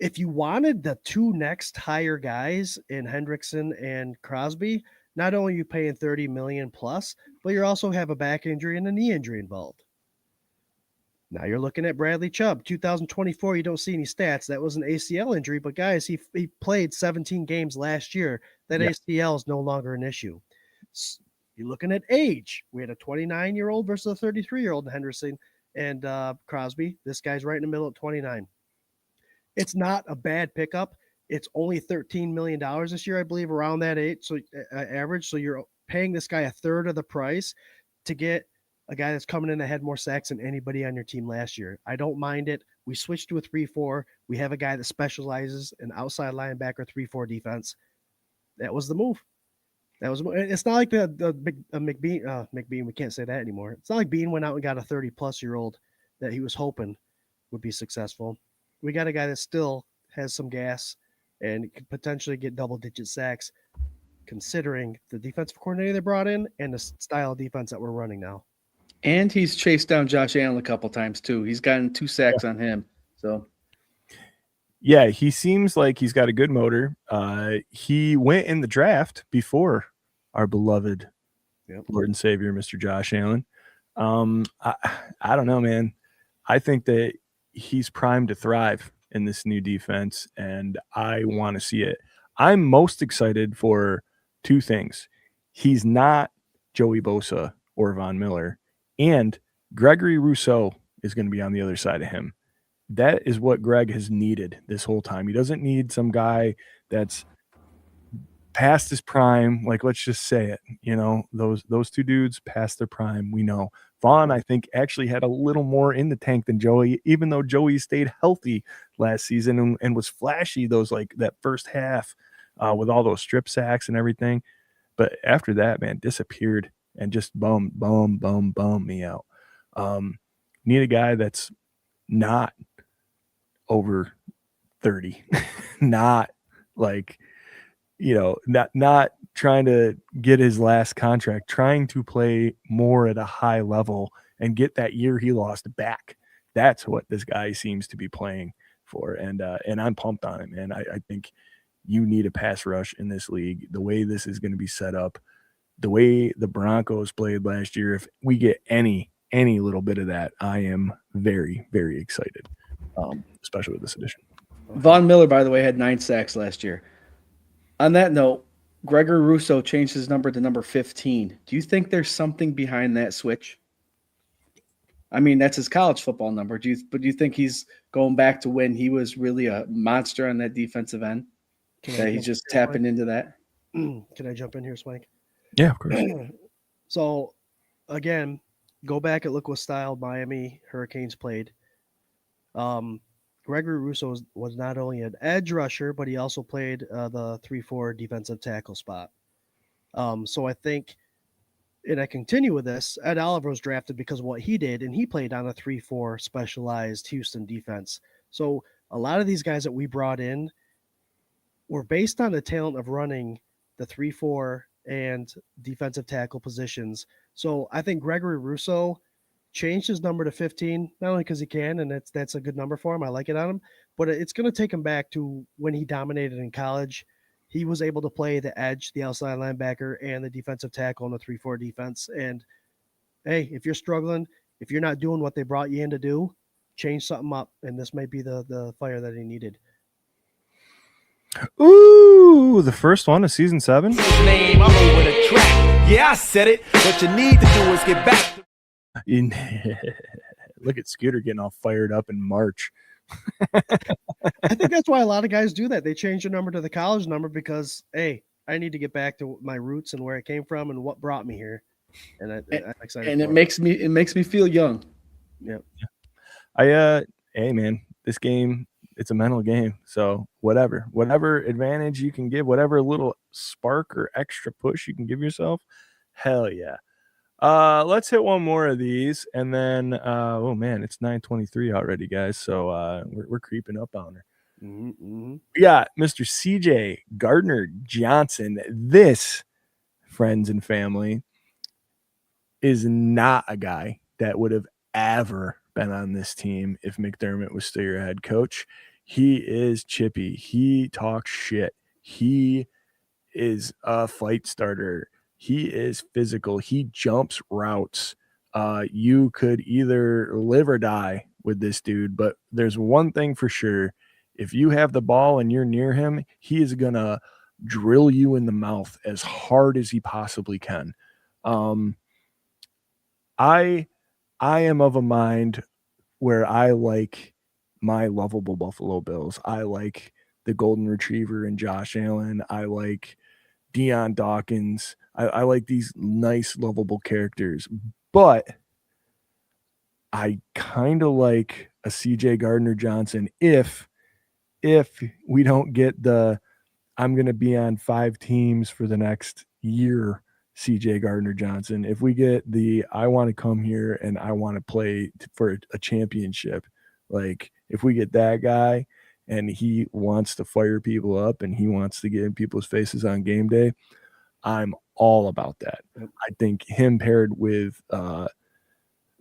If you wanted the 2 next higher guys in Hendrickson and Crosby, not only are you paying $30 million plus, but you also have a back injury and a knee injury involved. Now you're looking at Bradley Chubb, 2024. You don't see any stats. That was an ACL injury, but guys, he played 17 games last year. That ACL is no longer an issue. You're looking at age. We had a 29-year-old versus a 33-year-old in Henderson and Crosby. This guy's right in the middle at 29. It's not a bad pickup. It's only $13 million this year, I believe, around that age. So average. So you're paying this guy a third of the price to get a guy that's coming in that had more sacks than anybody on your team last year. I don't mind it. We switched to a 3-4. We have a guy that specializes in outside linebacker 3-4 defense. That was the move. It's not like the McBean. We can't say that anymore. It's not like Bean went out and got a 30-plus-year-old that he was hoping would be successful. We got a guy that still has some gas and could potentially get double-digit sacks, considering the defensive coordinator they brought in and the style of defense that we're running now. And he's chased down Josh Allen a couple times too. He's gotten 2 sacks on him. So, yeah, he seems like he's got a good motor. He went in the draft before our beloved Lord and Savior, Mr. Josh Allen. I don't know, man. I think that he's primed to thrive in this new defense, and I want to see it. I'm most excited for 2 things. He's not Joey Bosa or Von Miller, and Gregory Rousseau is going to be on the other side of him. That is what Greg has needed this whole time. He doesn't need some guy that's past his prime. Like, let's just say it. You know, those two dudes past their prime. We know. Vaughn, I think, actually had a little more in the tank than Joey, even though Joey stayed healthy last season and was flashy that first half with all those strip sacks and everything. But after that, man, disappeared and just bum me out. Need a guy that's not over 30, not like, not trying to get his last contract, trying to play more at a high level and get that year he lost back. That's what this guy seems to be playing for. And I'm pumped on it, man. I think you need a pass rush in this league. The way this is going to be set up, the way the Broncos played last year, if we get any little bit of that, I am very, very excited, especially with this edition. Von Miller, by the way, had 9 sacks last year. On that note, Gregory Rousseau changed his number to number 15. Do you think there's something behind that switch? I mean, that's his college football number. Do you think he's going back to when he was really a monster on that defensive end? That he's just tapping into that? Can I jump in here, Spike? Yeah, of course. So, again, go back and look what style Miami Hurricanes played. Gregory Rousseau was not only an edge rusher, but he also played the 3-4 defensive tackle spot. So I think, and I continue with this, Ed Oliver was drafted because of what he did, and he played on a 3-4 specialized Houston defense. So a lot of these guys that we brought in were based on the talent of running the 3-4 and defensive tackle positions. So I think Gregory Rousseau changed his number to 15, not only because he can, and that's a good number for him. I like it on him, but it's going to take him back to when he dominated in college. He was able to play the edge, the outside linebacker, and the defensive tackle in the 3-4 defense. And hey, if you're struggling, if you're not doing what they brought you in to do, change something up. And this might be the fire that he needed. Ooh, the first one of season 7. Name, I'm over the track. Yeah, I said it. What you need to do is get back. Look at Scooter getting all fired up in March. I think that's why a lot of guys do that. They change their number to the college number because, hey, I need to get back to my roots and where it came from and what brought me here. And I'm excited. And it makes me feel young. Yep. Hey man, this game, it's a mental game. So whatever advantage you can give, whatever little spark or extra push you can give yourself, hell yeah. Let's hit one more of these, and then oh man, it's 9:23 already, guys. So we're creeping up on her. Mm-hmm. We got Mr. CJ Gardner-Johnson. This, friends and family, is not a guy that would have ever been on this team if McDermott was still your head coach. He is chippy. He talks shit. He is a fight starter. He is physical. He jumps routes. You could either live or die with this dude, but there's one thing for sure. If you have the ball and you're near him, he is going to drill you in the mouth as hard as he possibly can. I am of a mind where I like my lovable Buffalo Bills. I like the Golden Retriever and Josh Allen. I like Deion Dawkins. I like these nice, lovable characters, but I kind of like a CJ Gardner-Johnson if we don't get the I'm going to be on 5 teams for the next year CJ Gardner-Johnson. If we get the I want to come here and I want to play for a championship, like if we get that guy and he wants to fire people up and he wants to get in people's faces on game day, I'm all about that. I think him paired with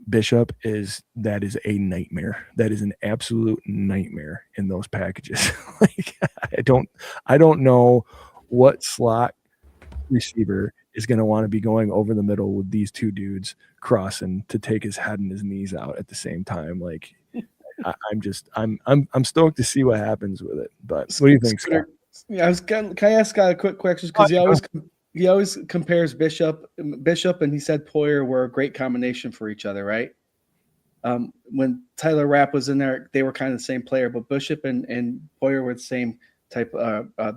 Bishop is a nightmare. That is an absolute nightmare in those packages. Like I don't know what slot receiver is going to want to be going over the middle with these two dudes crossing to take his head and his knees out at the same time. Like I'm stoked to see what happens with it. But what do you think, Scott? Yeah, can I ask Scott a quick question? Because he always compares Bishop, and he said Poyer were a great combination for each other, right? When Tyler Rapp was in there, they were kind of the same player, but Bishop and Poyer were the same type.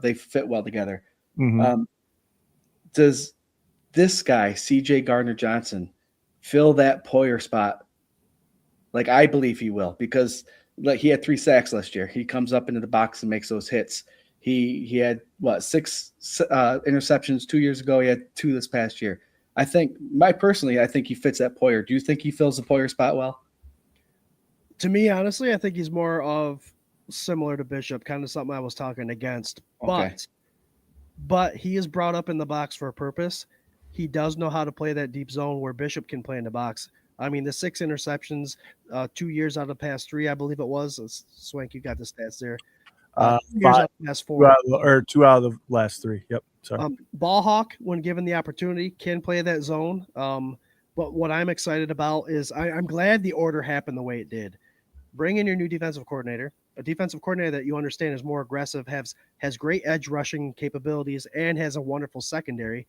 They fit well together. Mhm. Does this guy, C.J. Gardner-Johnson, fill that Poyer spot? Like, I believe he will, because like he had 3 sacks last year. He comes up into the box and makes those hits. He had 6 interceptions 2 years ago. He had 2 this past year. I think he fits that Poyer. Do you think he fills the Poyer spot well? To me, honestly, I think he's more of similar to Bishop, kind of something I was talking against. Okay. But he is brought up in the box for a purpose. He does know how to play that deep zone where Bishop can play in the box. I mean, the 6 interceptions, 2 years out of the past 3, I believe it was. Swank, you got the stats there. 2 years out of the past 4. 2 out of the last 3. Yep. Sorry. Ball hawk, when given the opportunity, can play that zone. But what I'm excited about is I'm glad the order happened the way it did. Bring in your new defensive coordinator, a defensive coordinator that you understand is more aggressive, has great edge rushing capabilities, and has a wonderful secondary.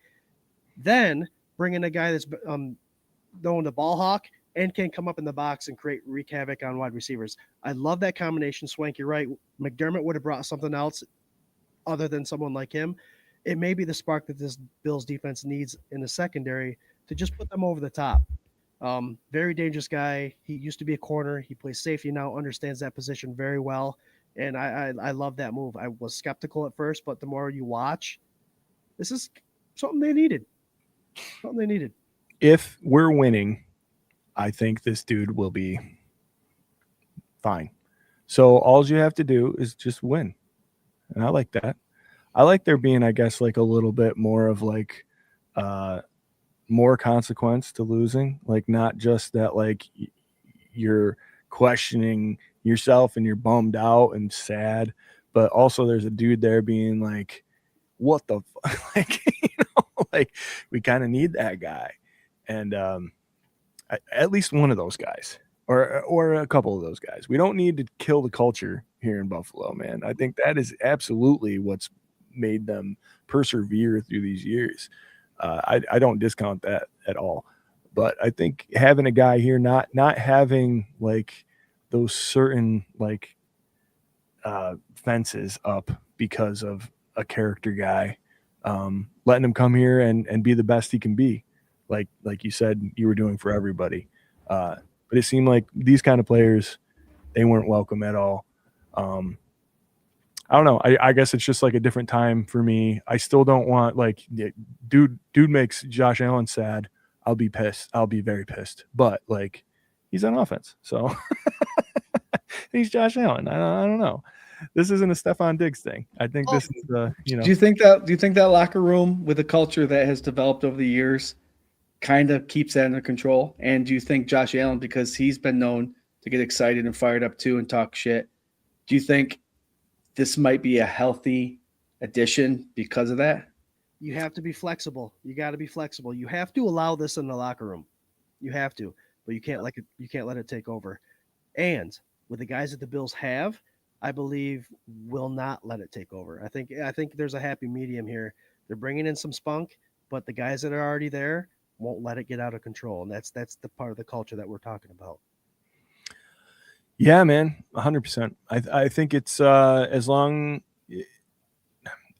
Then bring in a guy that's known to ball hawk and can come up in the box and wreak havoc on wide receivers. I love that combination. Swank, you're right. McDermott would have brought something else other than someone like him. It may be the spark that this Bills defense needs in the secondary to just put them over the top. Very dangerous guy. He used to be a corner. He plays safety now, understands that position very well. And I love that move. I was skeptical at first, but the more you watch, this is something they needed. If we're winning, I think this dude will be fine. So all you have to do is just win. And I like that. I like there being, I guess, like a little bit more of like more consequence to losing, like not just that like you're questioning yourself and you're bummed out and sad, but also there's a dude there being like, what the like, like we kind of need that guy. And at least one of those guys or a couple of those guys. We don't need to kill the culture here in Buffalo, man. I think that is absolutely what's made them persevere through these years. I don't discount that at all, but I think having a guy here, not having like those certain like fences up because of a character guy, letting him come here and be the best he can be, like you said you were doing for everybody. But it seemed like these kind of players, they weren't welcome at all. I don't know. I guess it's just like a different time for me. I still don't want like dude makes Josh Allen sad. I'll be pissed. I'll be very pissed. But like he's on offense, so he's Josh Allen. I don't know. This isn't a Stephon Diggs thing. I think this is Do you think that locker room with the culture that has developed over the years kind of keeps that under control? And do you think Josh Allen, because he's been known to get excited and fired up too and talk shit, do you think this might be a healthy addition because of that? You have to be flexible. You got to be flexible. You have to allow this in the locker room. You have to, but you can't let it take over. And with the guys that the Bills have, I believe will not let it take over. I think there's a happy medium here. They're bringing in some spunk, but the guys that are already there won't let it get out of control. And that's the part of the culture that we're talking about. Yeah, man, 100%. I think it's as long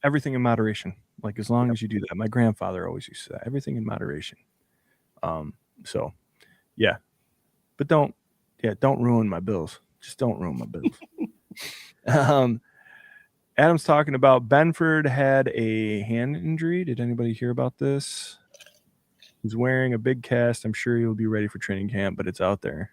everything in moderation. Like as long as you do that. My grandfather always used to say everything in moderation. So yeah. But don't ruin my Bills. Just don't ruin my Bills. Adam's talking about Benford had a hand injury. Did anybody hear about this? He's wearing a big cast. I'm sure he'll be ready for training camp, but it's out there.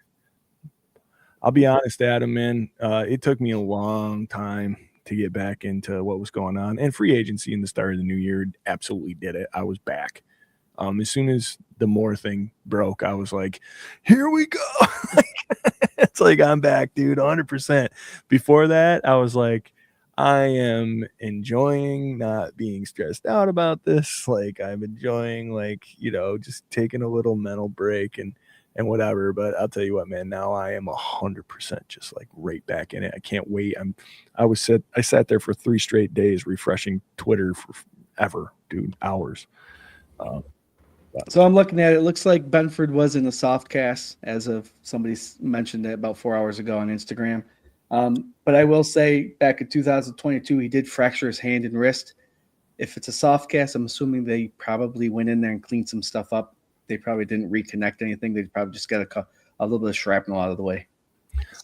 I'll be honest, Adam, man, it took me a long time to get back into what was going on. And free agency in the start of the new year absolutely did it. I was back. As soon as the Moore thing broke, I was like, here we go. It's like, I'm back, dude, 100%. Before that, I was like, I am enjoying not being stressed out about this. Like, I'm enjoying, like, just taking a little mental break and whatever. But I'll tell you what, man, now I am 100% just like right back in it. I can't wait. I sat there for 3 straight days refreshing Twitter forever, dude, hours. So I'm looking at it. It looks like Benford was in a soft cast, as of somebody mentioned that about 4 hours ago on Instagram. But I will say back in 2022, he did fracture his hand and wrist. If it's a soft cast, I'm assuming they probably went in there and cleaned some stuff up. They probably didn't reconnect anything. They probably just got a little bit of shrapnel out of the way.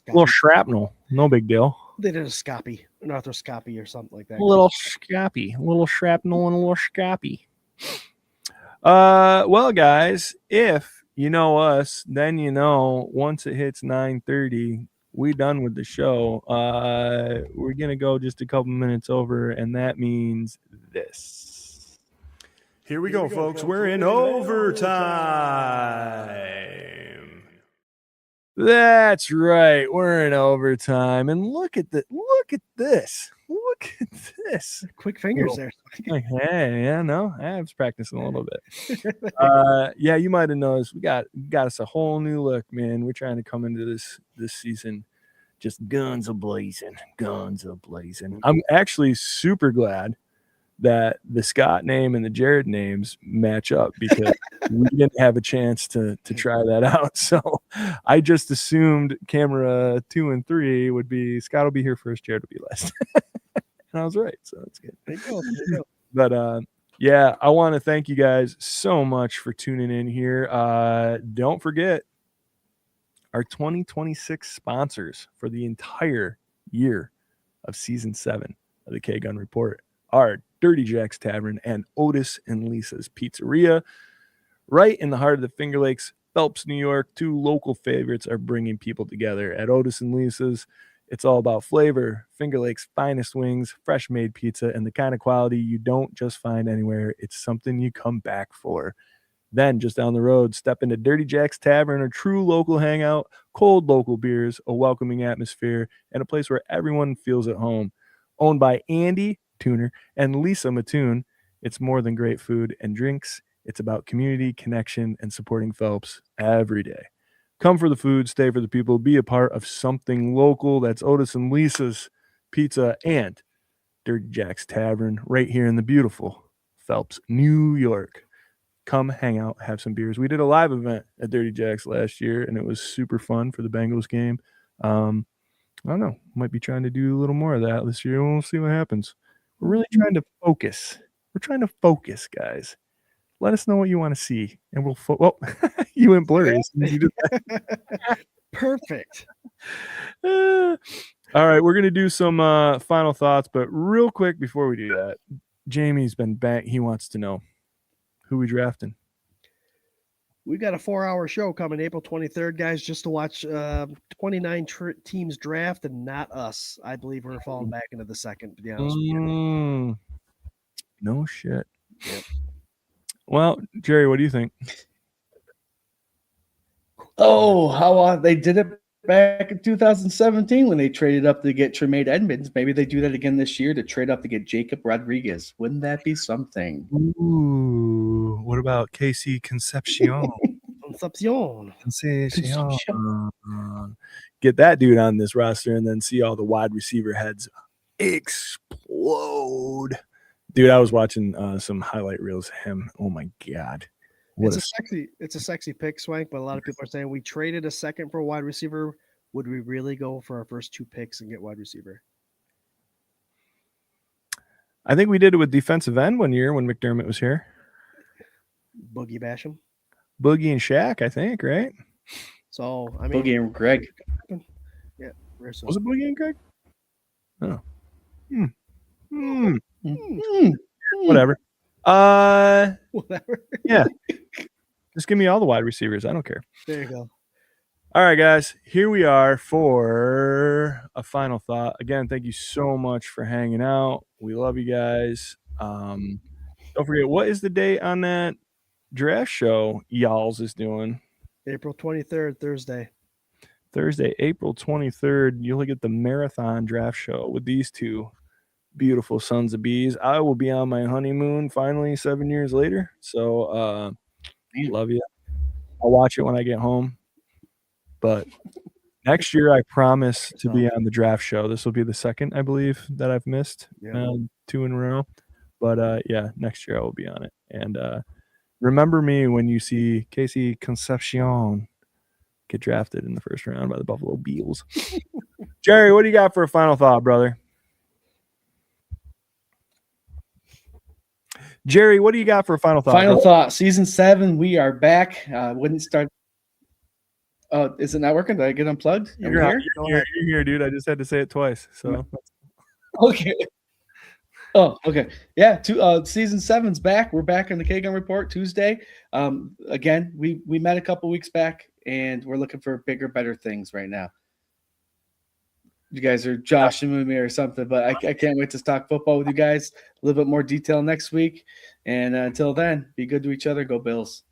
A little shrapnel, no big deal. They did a scopy, an arthroscopy or something like that. A little scappy, a little shrapnel and a little scappy. Well, guys, if you know us, then you know once it hits 9:30, we done with the show. We're gonna go just a couple minutes over, and that means this. Here we go, folks. We're in overtime. That's right. We're in overtime, and look at this. Look at this. Quick fingers there. Like, hey, yeah, no, I was practicing a little bit. Yeah, you might have noticed we got us a whole new look, man. We're trying to come into this season just guns a blazing. I'm actually super glad that the Scott name and the Jared names match up because we didn't have a chance to try that out. So I just assumed camera 2 and 3 would be Scott will be here first, Jared will be last. And I was right. So that's good. There you go. But yeah, I want to thank you guys so much for tuning in here. Don't forget our 2026 sponsors for the entire year of season 7 of the K Gun Report are Dirty Jack's Tavern and Otis and Lisa's Pizzeria, right in the heart of the Finger Lakes, Phelps, New York. 2 local favorites are bringing people together at Otis and Lisa's. It's all about flavor, Finger Lakes' finest wings, fresh made pizza, and the kind of quality you don't just find anywhere. It's something you come back for. Then just down the road, step into Dirty Jack's Tavern, a true local hangout, cold local beers, a welcoming atmosphere, and a place where everyone feels at home. Owned by Andy Tuner and Lisa Mattoon, it's more than great food and drinks. It's about community, connection, and supporting Phelps every day. Come for the food, stay for the people, be a part of something local. That's Otis and Lisa's Pizza and Dirty Jack's Tavern right here in the beautiful Phelps, New York. Come hang out, have some beers. We did a live event at Dirty Jack's last year, and it was super fun for the Bengals game. I don't know. Might be trying to do a little more of that this year. We'll see what happens. We're really trying to focus. We're trying to focus, guys. Let us know what you want to see, and we'll. You went blurry. You did that. Perfect. All right, we're gonna do some final thoughts, but real quick before we do that, Jamie's been back. He wants to know who we drafting. We got a 4-hour show coming April 23rd, guys, just to watch 29 teams draft and not us. I believe we're falling back into the second, to be honest with you. No shit. Yep. Well, Jerry, what do you think? Oh, how they did it back in 2017 when they traded up to get Tremaine Edmonds. Maybe they do that again this year to trade up to get Jacob Rodriguez. Wouldn't that be something? Ooh, what about Casey Concepcion? Concepcion. Get that dude on this roster and then see all the wide receiver heads explode. Dude, I was watching some highlight reels of him. Oh my god. It's a sexy pick, Swank, but a lot of people are saying we traded a second for a wide receiver. Would we really go for our first 2 picks and get wide receiver? I think we did it with defensive end one year when McDermott was here. Boogie Basham. Boogie and Shaq, I think, right? So, I mean, Boogie and Greg. Yeah. Was it Boogie and Greg? Oh. Whatever. Whatever. Yeah. Just give me all the wide receivers. I don't care. There you go. All right, guys. Here we are for a final thought. Again, thank you so much for hanging out. We love you guys. Don't forget, what is the date on that draft show y'all's is doing? April 23rd, Thursday, April 23rd. You'll get the marathon draft show with these 2 beautiful sons of bees. I will be on my honeymoon finally 7 years later. So love you. I'll watch it when I get home. But next year I promise to be on the draft show. This will be the second, I believe, that I've missed. 2 in a row. But yeah, next year I will be on it. And remember me when you see Casey Concepcion get drafted in the first round by the Buffalo Bills. Jerry, what do you got for a final thought, brother? Jerry, what do you got for a final thought? Final bro? thought. Season 7, we are back. Wouldn't start. Oh, is it not working? Did I get unplugged? Are we You're, here? you're here, dude. I just had to say it twice. So Okay. Oh, okay. Yeah, season 7's back. We're back on the K-Gun Report Tuesday. Again, we met a couple weeks back, and we're looking for bigger, better things right now. You guys are joshing with me or something, but I can't wait to talk football with you guys. A little bit more detail next week. And until then, be good to each other. Go Bills.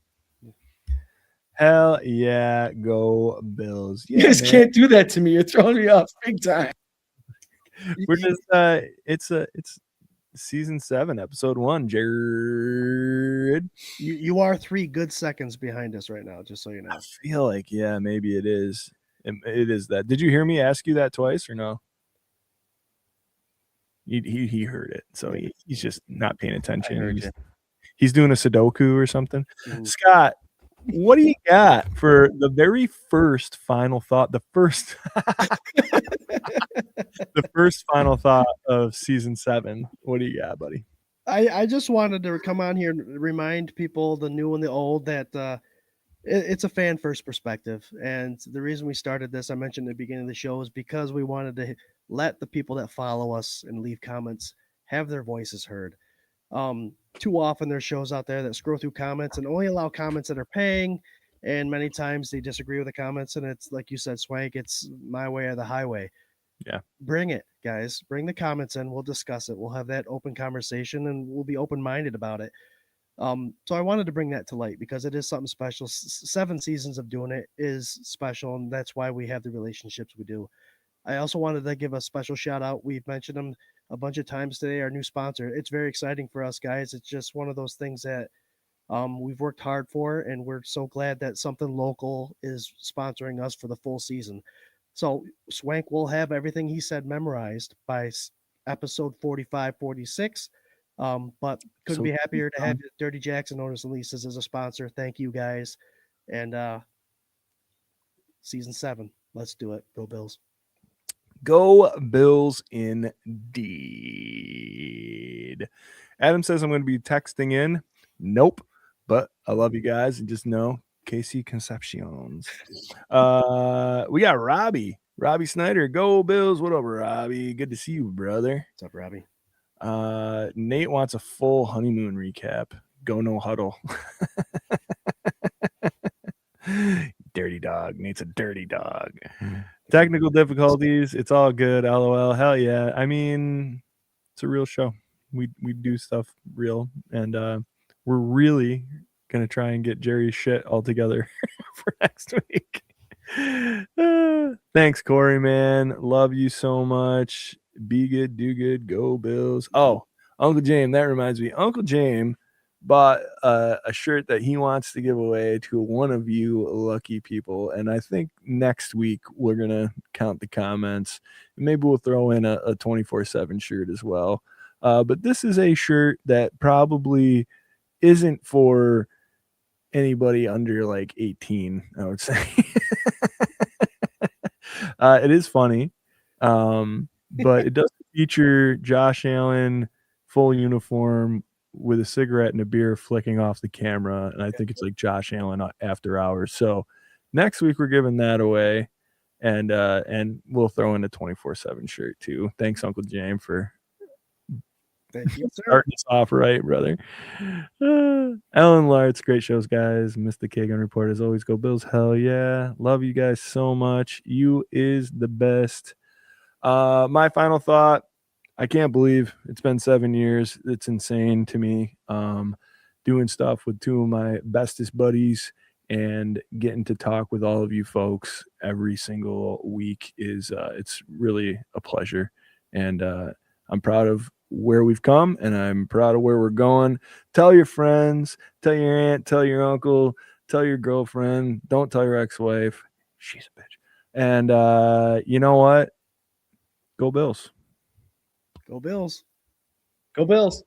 hell yeah, go Bills. You Yeah, guys man. can't do that to me. You're throwing me off big time. We're just it's season 7, episode 1. Jared. You are 3 good seconds behind us right now, just so you know. I feel like maybe it is. It is that. Did you hear me ask you that twice or no? He heard it, so he's just not paying attention. He's doing a Sudoku or something. Mhm. Scott, what do you got for the very first final thought? The first final thought of season 7. What do you got, buddy? I just wanted to come on here and remind people, the new and the old, that it's a fan first perspective. And the reason we started this, I mentioned at the beginning of the show, is because we wanted to let the people that follow us and leave comments have their voices heard. Too often there's shows out there that scroll through comments and only allow comments that are paying, and many times they disagree with the comments, and it's like you said, Swank, it's my way or the highway. Yeah. Bring it, guys. Bring the comments in. We'll discuss it. We'll have that open conversation, and we'll be open-minded about it. So I wanted to bring that to light because it is something special. 7 seasons of doing it is special, and that's why we have the relationships we do. I also wanted to give a special shout out. We've mentioned them a bunch of times today, our new sponsor. It's very exciting for us, guys. It's just one of those things that we've worked hard for, and we're so glad that something local is sponsoring us for the full season. So Swank will have everything he said memorized by episode 45, 46. But couldn't So be happier to have Dirty Jackson, Otis and Lisa's as a sponsor. Thank you, guys. And season 7, let's do it. Go Bills. Go Bills indeed. Adam says I'm going to be texting in. Nope. But I love you guys, and just know Casey Concepciones. We got Robbie Snyder. Go Bills. What up, Robbie? Good to see you, brother. What's up, Robbie? Nate wants a full honeymoon recap. Go no huddle. Dirty dog. Nate's a dirty dog. Technical difficulties. It's all good. LOL. Hell yeah. I mean, it's a real show. We do stuff real, and we're really gonna try and get Jerry's shit all together for next week. Thanks, Corey, man. Love you so much. Be good, do good, go Bills. Oh, Uncle James, that reminds me. Uncle James bought a shirt that he wants to give away to one of you lucky people, and I think next week we're gonna count the comments. Maybe we'll throw in a 24/7 shirt as well. But this is a shirt that probably isn't for anybody under like 18, I would say. It is funny, but it does feature Josh Allen full uniform with a cigarette and a beer flicking off the camera, and I think it's like Josh Allen after hours. So next week we're giving that away, and we'll throw in a 24/7 shirt too. Thanks, Uncle James, for Thank you, sir. starting us off right, brother. Ellen Lartz, great shows, guys. Missed the K-Gun Report as always. Go Bills. Hell yeah. Love you guys so much. You is the best. My final thought, I can't believe it's been 7 years. It's insane to me. Doing stuff with 2 of my bestest buddies and getting to talk with all of you folks every single week is it's really a pleasure. And I'm proud of where we've come, and I'm proud of where we're going. Tell your friends, tell your aunt, tell your uncle, tell your girlfriend. Don't tell your ex-wife. She's a bitch. And you know what? Go Bills. Go Bills. Go Bills.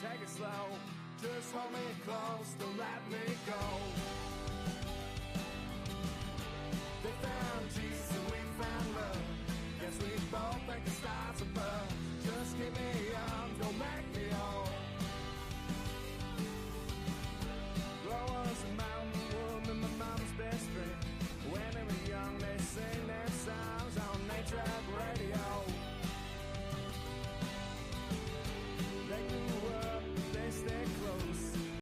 take it slow. Just hold me close, don't let me go.